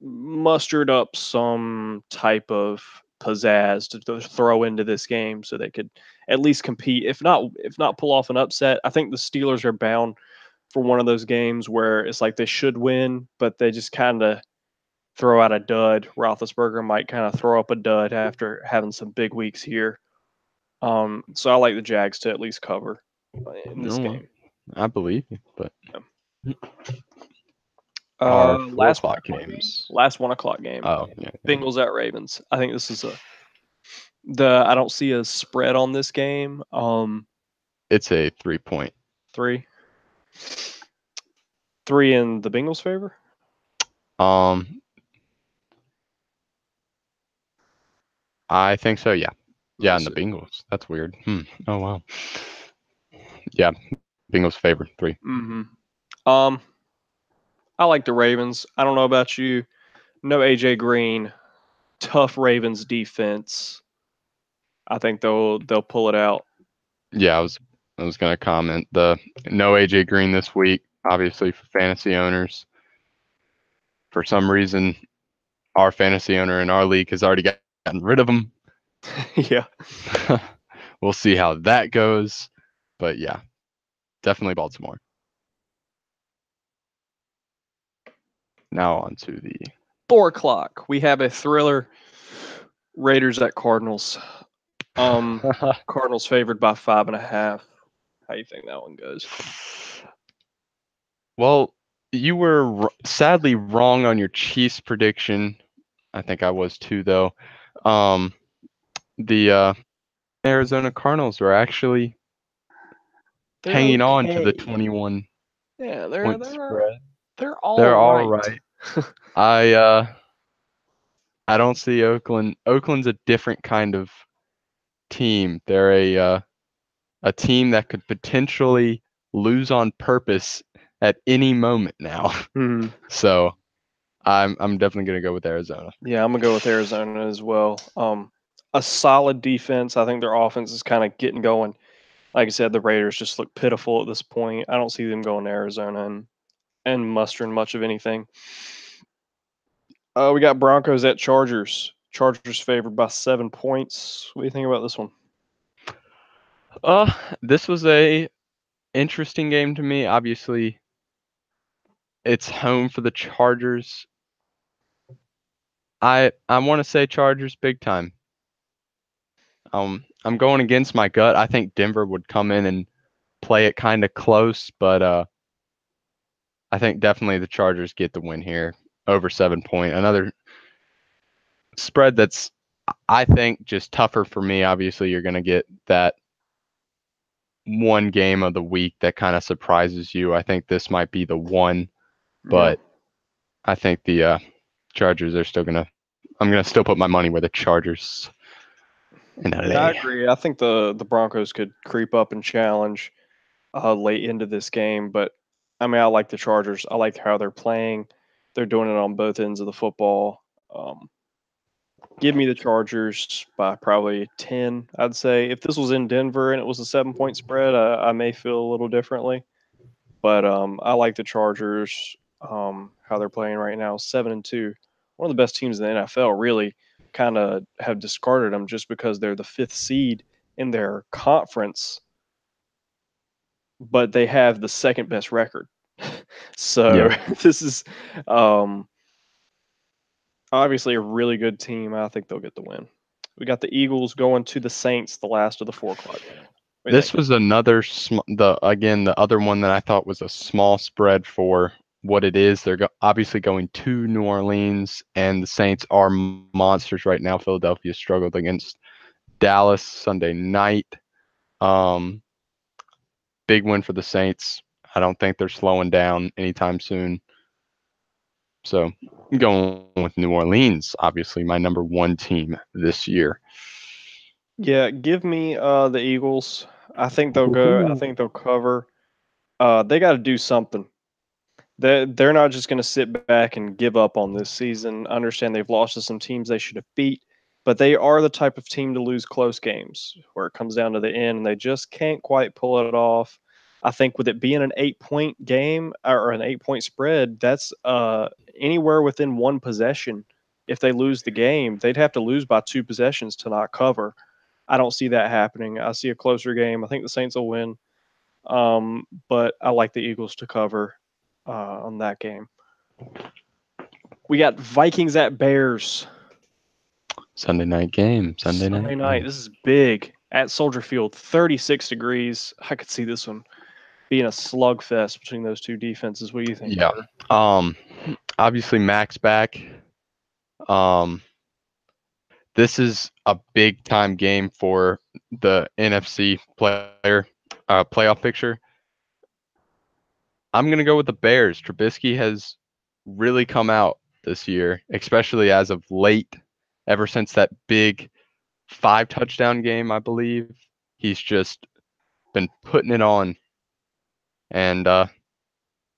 mustered up some type of pizzazz to throw into this game so they could at least compete. If not pull off an upset. I think the Steelers are bound for one of those games where it's like they should win, but they just kind of throw out a dud. Roethlisberger might kind of throw up a dud after having some big weeks here. So I like the Jags to at least cover in this No, game. I believe you, but our four Last one o'clock o'clock game. games. Last 1 o'clock game. Oh yeah. Bengals at Ravens. I think this is I don't see a spread on this game. It's a 3-point. Three in the Bengals' favor. I think so. Yeah. Yeah, and the See. Bengals. That's weird. Oh wow. Yeah, Bengals favored 3. Mm-hmm. I like the Ravens. I don't know about you. No AJ Green. Tough Ravens defense. I think they'll pull it out. Yeah, I was gonna comment the no AJ Green this week, obviously for fantasy owners. For some reason, our fantasy owner in our league has already gotten rid of him. Yeah. We'll see how that goes. But yeah, definitely Baltimore. Now on to the 4 o'clock. We have a thriller. Raiders at Cardinals. Cardinals favored by 5.5. How you think that one goes? Well, you were sadly wrong on your Chiefs prediction. I think I was too, though. The Arizona Cardinals were actually hanging on to the 21 Yeah, point spread. they're all They're all right. I don't see Oakland. Oakland's a different kind of team. They're a team that could potentially lose on purpose at any moment now. Hmm. So I'm definitely gonna go with Arizona. Yeah, I'm gonna go with Arizona as well. A solid defense. I think their offense is kind of getting going. Like I said, the Raiders just look pitiful at this point. I don't see them going to Arizona and mustering much of anything. We got Broncos at Chargers. Chargers favored by 7 points. What do you think about this one? This was a interesting game to me. Obviously, it's home for the Chargers. I want to say Chargers big time. I'm going against my gut. I think Denver would come in and play it kind of close, but I think definitely the Chargers get the win here over 7 point. Another spread that's I think just tougher for me. Obviously, you're going to get that one game of the week that kind of surprises you. I think this might be the one, but I think the Chargers are still gonna. I'm gonna still put my money where the Chargers in LA. Yeah, I agree. I think the Broncos could creep up and challenge late into this game, but I mean, I like the Chargers. I like how they're playing. They're doing it on both ends of the football. Give me the Chargers by probably 10, I'd say. If this was in Denver and it was a 7-point spread, I may feel a little differently. But I like the Chargers, how they're playing right now, 7-2. One of the best teams in the NFL, really. Kind of have discarded them just because they're the 5th seed in their conference, but they have the second best record. So Yeah. this is obviously a really good team. I think they'll get the win. We got the Eagles going to the Saints, the last of the 4 o'clock game. What do you This think? was another the other one that I thought was a small spread for what it is. They're obviously going to New Orleans, and the Saints are monsters right now. Philadelphia struggled against Dallas Sunday night. Big win for the Saints. I don't think they're slowing down anytime soon. So I'm going with New Orleans, obviously my number one team this year. Yeah, give me the Eagles. I think they'll go. I think they'll cover. They got to do something. They're not just going to sit back and give up on this season. I understand they've lost to some teams they should have beat, but they are the type of team to lose close games where it comes down to the end and they just can't quite pull it off. I think with it being an 8-point game or an 8-point spread, that's anywhere within one possession. If they lose the game, they'd have to lose by 2 possessions to not cover. I don't see that happening. I see a closer game. I think the Saints will win, but I like the Eagles to cover on that game. We got Vikings at Bears. Sunday night game. Sunday Sunday night. night. This is big at Soldier Field, 36 degrees. I could see this one being a slugfest between those two defenses. What do you think, Yeah. Carter? Obviously Max back. This is a big time game for the NFC playoff picture. I'm gonna go with the Bears. Trubisky has really come out this year, especially as of late. Ever since that big 5 touchdown game, I believe, he's just been putting it on. And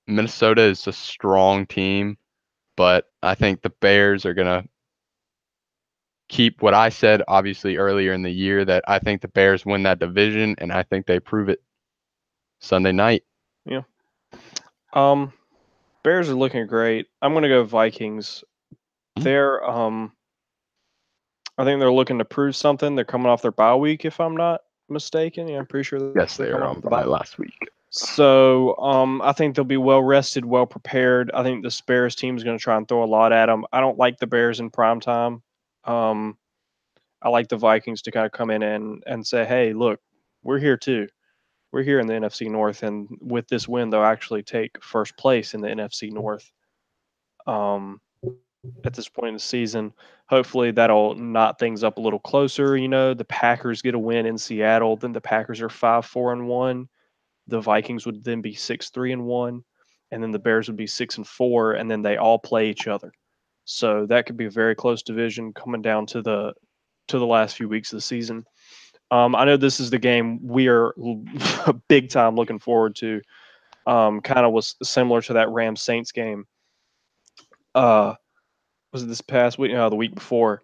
Minnesota is a strong team, but I think the Bears are gonna keep what I said obviously earlier in the year, that I think the Bears win that division, and I think they prove it Sunday night. Yeah. Bears are looking great. I'm going to go Vikings. They're I think they're looking to prove something. They're coming off their bye week, if I'm not mistaken. Yeah, I'm pretty sure Yes, they're they are coming on off the bye bye. last week. So I think they'll be well rested, well prepared. I think the Bears team is going to try and throw a lot at them. I don't like the Bears in prime time. I like the Vikings to kind of come in and say, hey, look, we're here too. We're here in the NFC North, and with this win, they'll actually take first place in the NFC North. At this point in the season, hopefully that'll knot things up a little closer. You know, the Packers get a win in Seattle, then the Packers are 5-4-1. The Vikings would then be 6-3-1, and then the Bears would be 6-4, and then they all play each other. So that could be a very close division coming down to the last few weeks of the season. I know this is the game we are big time looking forward to. Kind of was similar to that Rams Saints game. Was it this past week? No, the week before.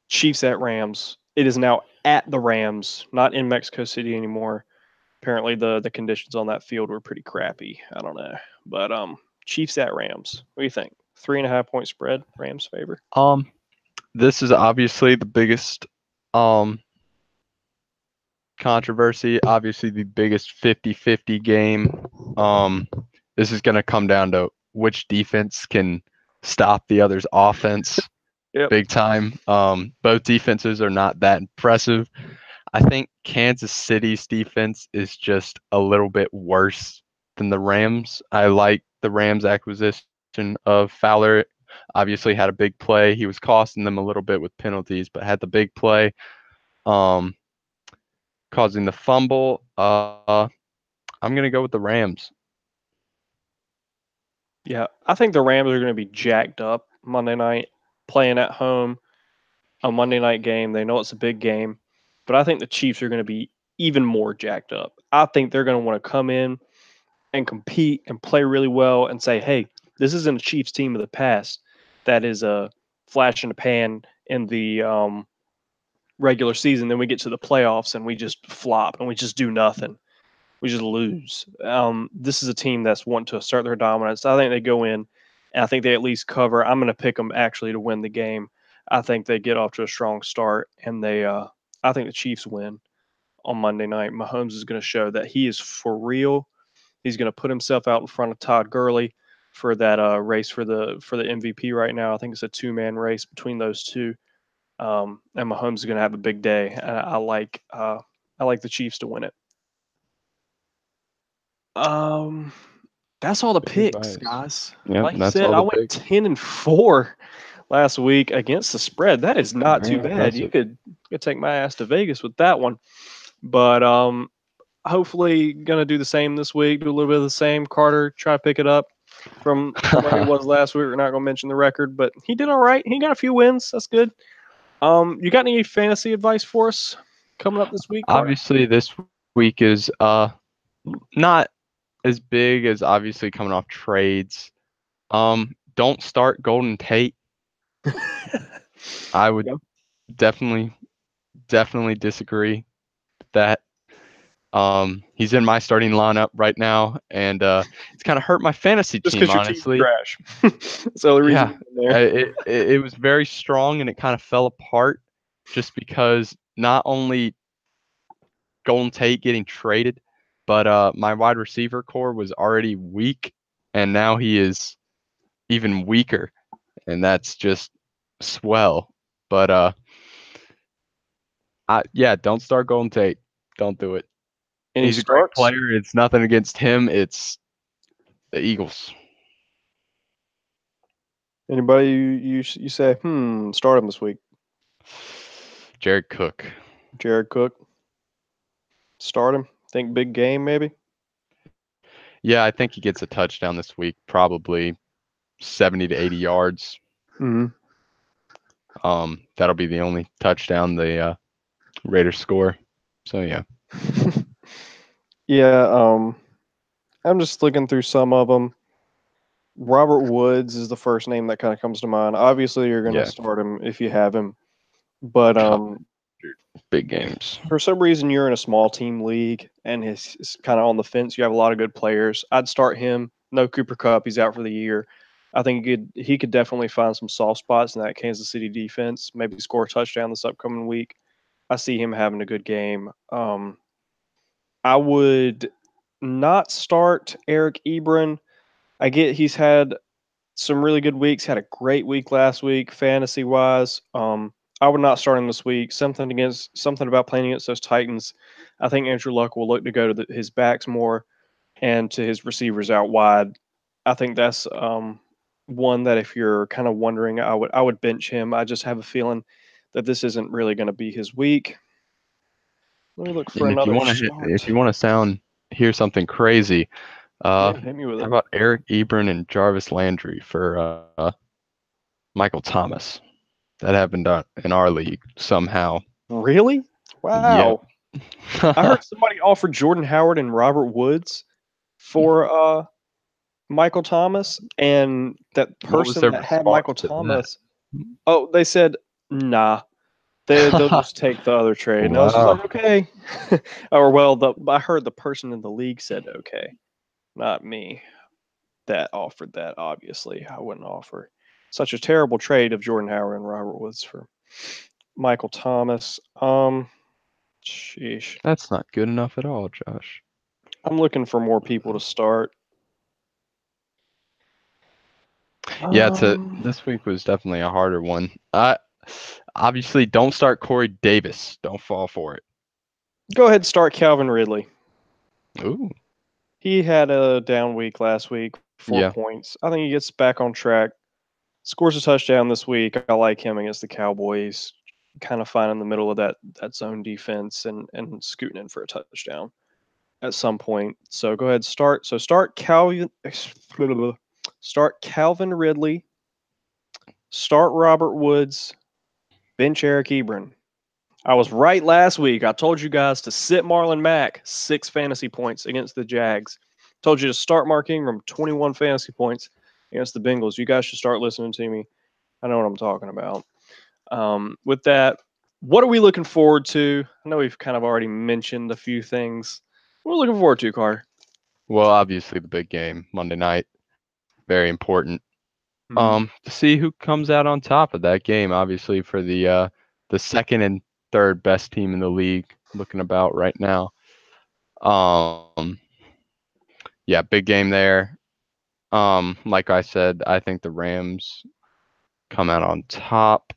Chiefs at Rams. It is now at the Rams, not in Mexico City anymore. Apparently, the conditions on that field were pretty crappy. I don't know, but Chiefs at Rams. What do you think? 3.5-point spread, Rams favor. This is obviously the biggest controversy, obviously the biggest 50-50 game. This is going to come down to which defense can stop the other's offense. Yep. Big time. Both defenses are not that impressive. I think Kansas City's defense is just a little bit worse than the Rams. I like the Rams acquisition of Fowler. Obviously had a big play. He was costing them a little bit with penalties, but had the big play, causing the fumble. I'm gonna go with the Rams. Yeah, I think the Rams are going to be jacked up Monday night, playing at home, a Monday night game. They know it's a big game, but I think the Chiefs are going to be even more jacked up. I think they're going to want to come in and compete and play really well and say, hey, this isn't a Chiefs team of the past that is flash in the pan in the regular season. Then we get to the playoffs and we just flop and we just do nothing. We just lose. This is a team that's wanting to assert their dominance. I think they go in, and I think they at least cover. I'm going to pick them actually to win the game. I think they get off to a strong start, and I think the Chiefs win on Monday night. Mahomes is going to show that he is for real. He's going to put himself out in front of Todd Gurley for that race for the MVP right now. I think it's a 2-man race between those two, and Mahomes is going to have a big day. I like the Chiefs to win it. That's all the picks, guys. Yep, Like you that's said, all I the went picks. 10-4 last week against the spread. That is not too Very bad. You impressive. could take my ass to Vegas with that one. But hopefully gonna do the same this week. Do a little bit of the same. Carter, try to pick it up from where he was last week. We're not gonna mention the record, but he did all right. He got a few wins. That's good. You got any fantasy advice for us coming up this week, Carter? Obviously, this week is not as big as obviously coming off trades. Don't start Golden Tate. I would Yeah. definitely disagree with that. He's in my starting lineup right now, and it's kind of hurt my fantasy Just team, because your team's honestly. trash. That's the only reason. Yeah, it was very strong, and it kind of fell apart just because not only Golden Tate getting traded, but my wide receiver core was already weak, and now he is even weaker, and that's just swell. But don't start Golden Tate. Don't do it. Any He's a great starts? player. It's nothing against him. It's the Eagles. Anybody you say, start him this week? Jared Cook. Jared Cook. Start him. Think big game maybe. Yeah, I think he gets a touchdown this week, probably 70 to 80 yards. Mm-hmm. That'll be the only touchdown the Raiders score. So yeah. Yeah. I'm just looking through some of them. Robert Woods is the first name that kind of comes to mind. Obviously, you're going to start him if you have him, but big games. For some reason, you're in a small team league and he's kind of on the fence. You have a lot of good players. I'd start him. No Cooper Kupp. He's out for the year. I think he could definitely find some soft spots in that Kansas City defense. Maybe score a touchdown this upcoming week. I see him having a good game. I would not start Eric Ebron. I get he's had some really good weeks. Had a great week last week, fantasy wise. I would not start him this week. Something about playing against those Titans. I think Andrew Luck will look to go to his backs more and to his receivers out wide. I think that's one that if you're kind of wondering, I would bench him. I just have a feeling that this isn't really going to be his week. Let me look for and another if you want to hear something crazy, hit me with it. How about Eric Ebron and Jarvis Landry for Michael Thomas? That happened in our league somehow. Really? Wow. Yeah. I heard somebody offer Jordan Howard and Robert Woods for Michael Thomas, and that person that had Michael Thomas. Oh, they said nah. They'll just take the other trade. And I was just like, okay. Or I heard the person in the league said okay, not me. That offered that. Obviously, I wouldn't offer such a terrible trade of Jordan Howard and Robert Woods for Michael Thomas. Sheesh. That's not good enough at all, Josh. I'm looking for more people to start. Yeah, this week was definitely a harder one. Obviously, don't start Corey Davis. Don't fall for it. Go ahead and start Calvin Ridley. Ooh. He had a down week last week, 4 points. I think he gets back on track. Scores a touchdown this week. I like him against the Cowboys. Kind of finding the middle of that zone defense and scooting in for a touchdown at some point. So go ahead, start. So start Calvin Ridley. Start Robert Woods. Bench Eric Ebron. I was right last week. I told you guys to sit Marlon Mack, 6 fantasy points against the Jags. Told you to start Mark Ingram, 21 fantasy points against the Bengals. You guys should start listening to me. I know what I'm talking about. With that, what are we looking forward to? I know we've kind of already mentioned a few things. What are we looking forward to, Carter? Well, obviously the big game Monday night, very important. Mhm. To see who comes out on top of that game. Obviously for the second and third best team in the league, looking about right now. Um, yeah, big game there. Like I said, I think the Rams come out on top.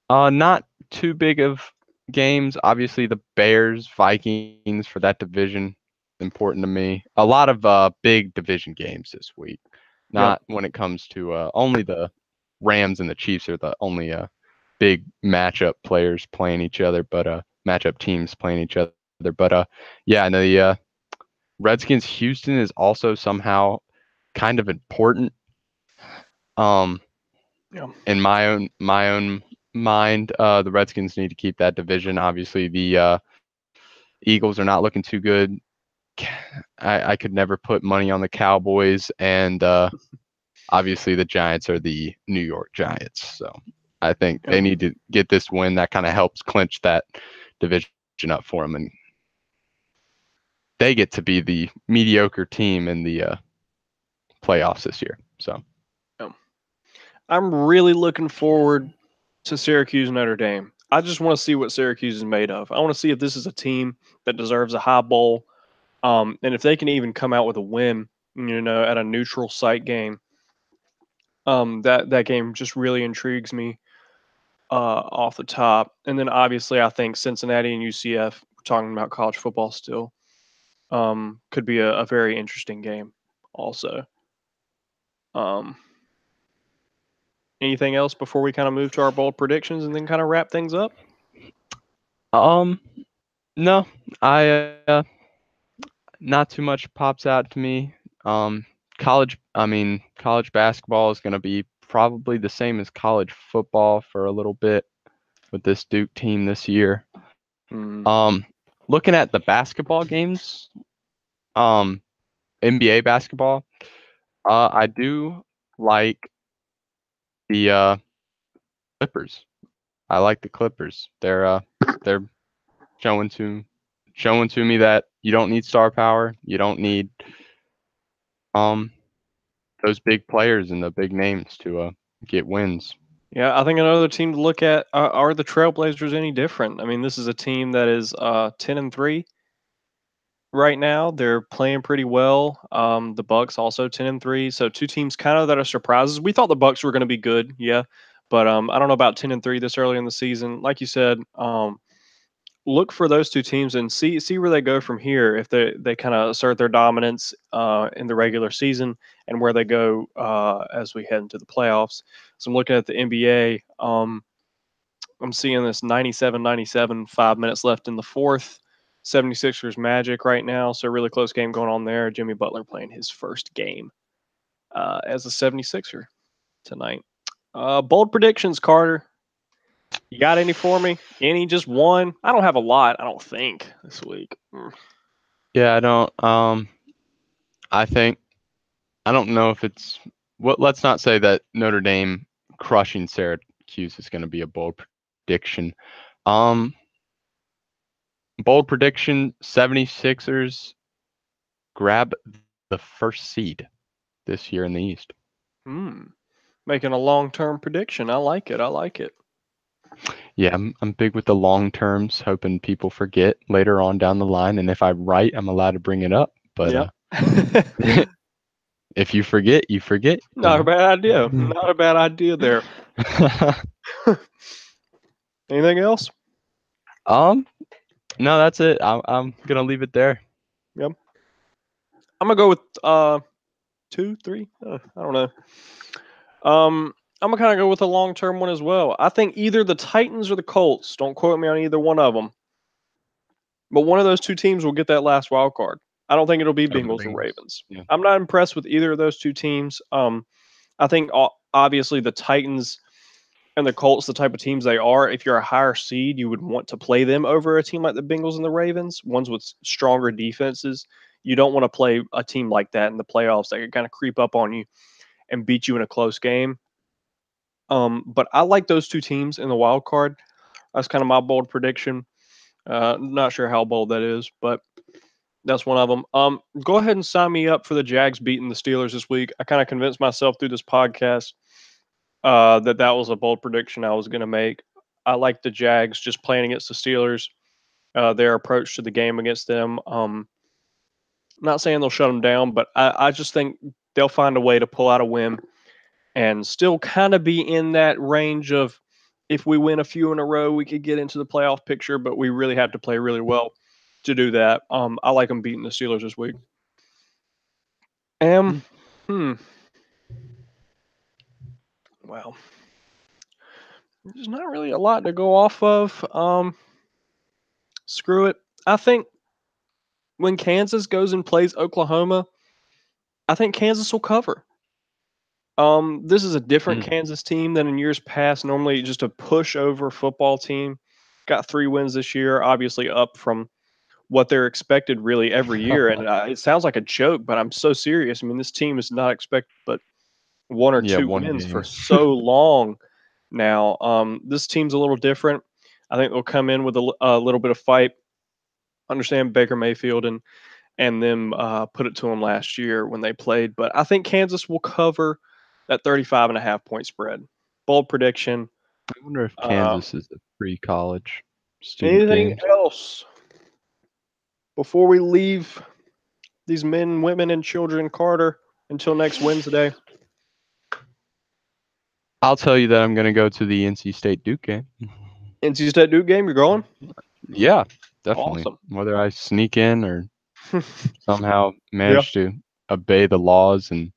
Not too big of games. Obviously, the Bears, Vikings for that division, important to me. A lot of big division games this week. Yep. Not when it comes to only the Rams and the Chiefs are the only big matchup players playing each other, but matchup teams playing each other. But yeah, and the Redskins Houston is also somehow kind of important. Um, Yeah. in my own mind, the Redskins need to keep that division. Obviously, the Eagles are not looking too good. I could never put money on the Cowboys, and obviously the Giants are the New York Giants. So I think Yep. they need to get this win. That kind of helps clinch that division up for them, and they get to be the mediocre team in the playoffs this year. So Yep. I'm really looking forward to Syracuse Notre Dame. I just want to see what Syracuse is made of. I want to see if this is a team that deserves a high bowl, and if they can even come out with a win, at a neutral site game. That game just really intrigues me off the top. And then obviously, I think Cincinnati and UCF. We're talking about college football still. Could be a very interesting game. Also, um, anything else before we kind of move to our bold predictions and then kind of wrap things up? um, no, I not too much pops out to me. Um, college basketball is going to be probably the same as college football for a little bit with this Duke team this year. Mm, Um, looking at the basketball games, um, NBA basketball, I do like the Clippers. I like the Clippers. They're showing to showing to me that you don't need star power. You don't need um those big players and the big names to get wins. yeah, I think another team to look at are the Trailblazers any different? I mean, this is a team that is 10-3 right now. They're playing pretty well. The Bucks also 10-3, so two teams kind of that are surprises. We thought the Bucks were going to be good, yeah, but I don't know about 10-3 this early in the season. Like you said, look for those two teams and see where they go from here. If they kind of assert their dominance in the regular season and where they go as we head into the playoffs. So I'm looking at the NBA. I'm seeing this 97-97, 5 minutes left in the fourth. 76ers Magic right now. So really close game going on there. Jimmy Butler playing his first game as a 76er tonight. Bold predictions, Carter. You got any for me? Any? Just one? I don't have a lot, I don't think, this week. Yeah, I don't. I think I don't know if it's what. Let's not say that Notre Dame crushing Syracuse is going to be a bold prediction. Um, bold prediction: 76ers grab the first seed this year in the East. Hmm. Making a long-term prediction. I like it. I like it. Yeah, I'm big with the long terms, hoping people forget later on down the line. And if I'm right, I'm allowed to bring it up. But Yep. if you forget, you forget. You Not a know. bad idea. Not a bad idea there. Anything else? um, no, that's it. I'm gonna leave it there. Yep. I'm gonna go with two, three. I don't know. I'm gonna kind of go with a long-term one as well. I think either the Titans or the Colts. Don't quote me on either one of them, but one of those two teams will get that last wild card. I don't think it'll be Over the Bengals or Bengals. Ravens. Yeah. I'm not impressed with either of those two teams. I think obviously the Titans and the Colts, the type of teams they are, if you're a higher seed, you would want to play them over a team like the Bengals and the Ravens, ones with stronger defenses. You don't want to play a team like that in the playoffs that can kind of creep up on you and beat you in a close game. But I like those two teams in the wild card. That's kind of my bold prediction. Not sure how bold that is, but that's one of them. Go ahead and sign me up for the Jags beating the Steelers this week. I kind of convinced myself through this podcast that was a bold prediction I was going to make. I like the Jags just playing against the Steelers. Their approach to the game against them. Not saying they'll shut them down, but I just think they'll find a way to pull out a win and still kind of be in that range of if we win a few in a row, we could get into the playoff picture, but we really have to play really well to do that. I like them beating the Steelers this week. Well, there's not really a lot to go off of. Screw it. I think when Kansas goes and plays Oklahoma, I think Kansas will cover. This is a different Kansas team than in years past. Normally, just a pushover football team. Got 3 wins this year, obviously up from what they're expected really every year. And it sounds like a joke, but I'm so serious. I mean, this team is not expected but 1 or 2 wins game. for so long now. This team's a little different. I think they'll come in with a little bit of fight. Understand Baker Mayfield and them put it to them last year when they played. But I think Kansas will cover that 35.5 point spread. Bold prediction. I wonder if Kansas is a pre-college student Anything game. else before we leave these men, women, and children, Carter, until next Wednesday? I'll tell you that I'm going to go to the NC State Duke game. NC State Duke game, you're going? Yeah, definitely. Awesome. Whether I sneak in or somehow manage to obey the laws and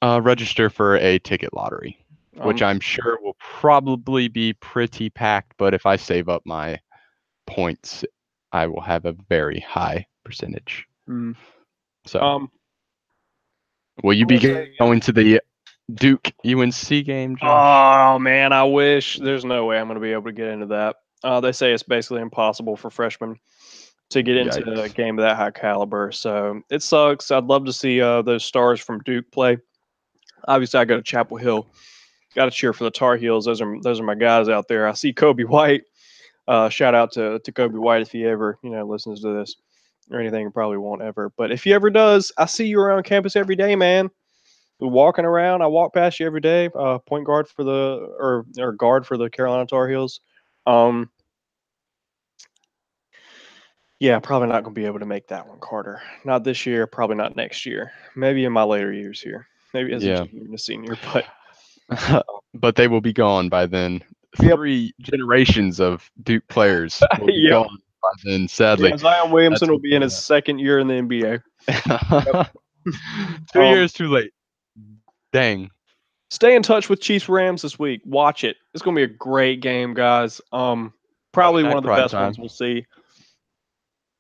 register for a ticket lottery, which I'm sure will probably be pretty packed. But if I save up my points, I will have a very high percentage. So, will you be going to the Duke UNC game, Josh? Oh, man, I wish. There's no way I'm going to be able to get into that. They say it's basically impossible for freshmen to get into a game of that high caliber. So it sucks. I'd love to see those stars from Duke play. Obviously, I go to Chapel Hill. Got to cheer for the Tar Heels. Those are my guys out there. I see Kobe White. Shout out to Kobe White if he ever listens to this or anything. He probably won't ever, but if he ever does, I see you around campus every day, man. Walking around, I walk past you every day. Point guard for the or guard for the Carolina Tar Heels. Yeah, probably not going to be able to make that one, Carter. Not this year. Probably not next year. Maybe in my later years here. Maybe as a junior and a senior, but they will be gone by then. 3 generations of Duke players will be gone by then, sadly. Yeah, Zion Williamson will be in his 2nd year in the NBA. 2 years too late. Dang. Stay in touch with Chiefs Rams this week. Watch it. It's going to be a great game, guys. Probably one of the best ones we'll see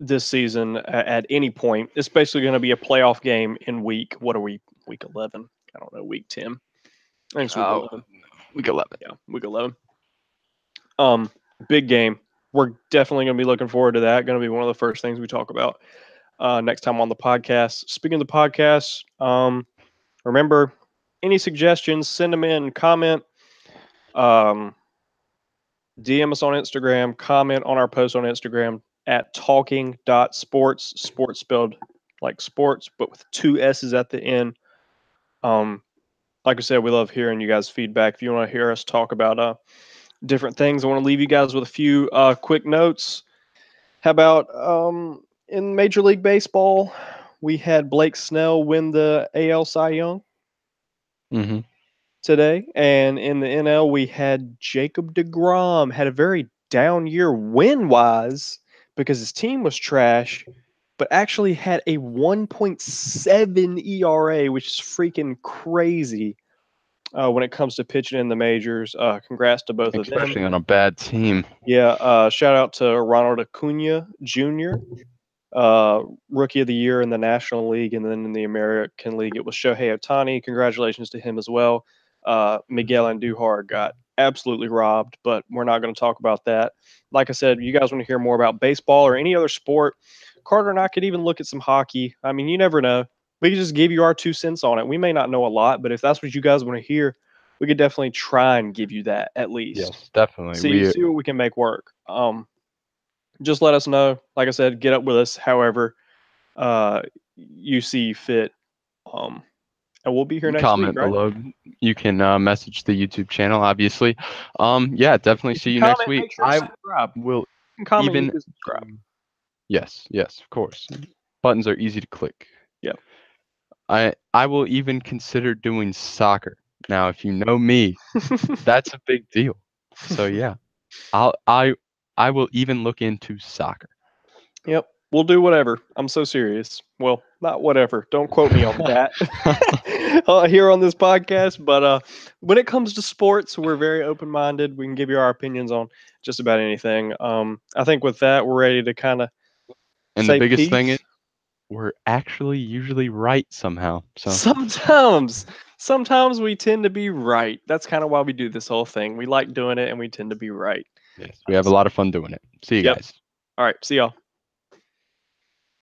this season at any point. It's basically going to be a playoff game in week 11? I don't know, week 10. I think it's week 11. Week 11. Yeah, week 11. Big game. We're definitely going to be looking forward to that. Going to be one of the first things we talk about next time on the podcast. Speaking of the podcast, remember, any suggestions, send them in, comment, DM us on Instagram, comment on our post on Instagram at talking.sports, sports spelled like sports, but with 2 S's at the end. Like I said, we love hearing you guys' feedback. If you want to hear us talk about different things, I want to leave you guys with a few quick notes. How about in Major League Baseball, we had Blake Snell win the AL Cy Young today. And in the NL, we had Jacob deGrom had a very down year win-wise because his team was trash, but actually had a 1.7 ERA, which is freaking crazy when it comes to pitching in the majors. Congrats to both of them. Especially on a bad team. Yeah, shout out to Ronald Acuna Jr., Rookie of the Year in the National League, and then in the American League, it was Shohei Ohtani. Congratulations to him as well. Miguel Andujar got absolutely robbed, but we're not going to talk about that. Like I said, you guys want to hear more about baseball or any other sport, Carter and I could even look at some hockey. I mean, you never know. We could just give you our 2 cents on it. We may not know a lot, but if that's what you guys want to hear, we could definitely try and give you that at least. Yes, definitely. See what we can make work. Just let us know. Like I said, get up with us. However, you see fit. And we'll be here next week, Comment right? below. You can message the YouTube channel, obviously. Yeah, definitely see you next Comment, week. make sure to I subscribe. will Comment, even you can subscribe. Yes, of course. Buttons are easy to click. Yep. I will even consider doing soccer. Now, if you know me, that's a big deal. So yeah, I will even look into soccer. Yep. We'll do whatever. I'm so serious. Well, not whatever. Don't quote me on that here on this podcast. But when it comes to sports, we're very open-minded. We can give you our opinions on just about anything. I think with that, we're ready to kind of And the say biggest thing is peace. we're actually usually right somehow. So Sometimes we tend to be right. That's kind of why we do this whole thing. We like doing it, and we tend to be right. yes, we have a lot of fun doing it. See you Yep. guys. All right. See y'all.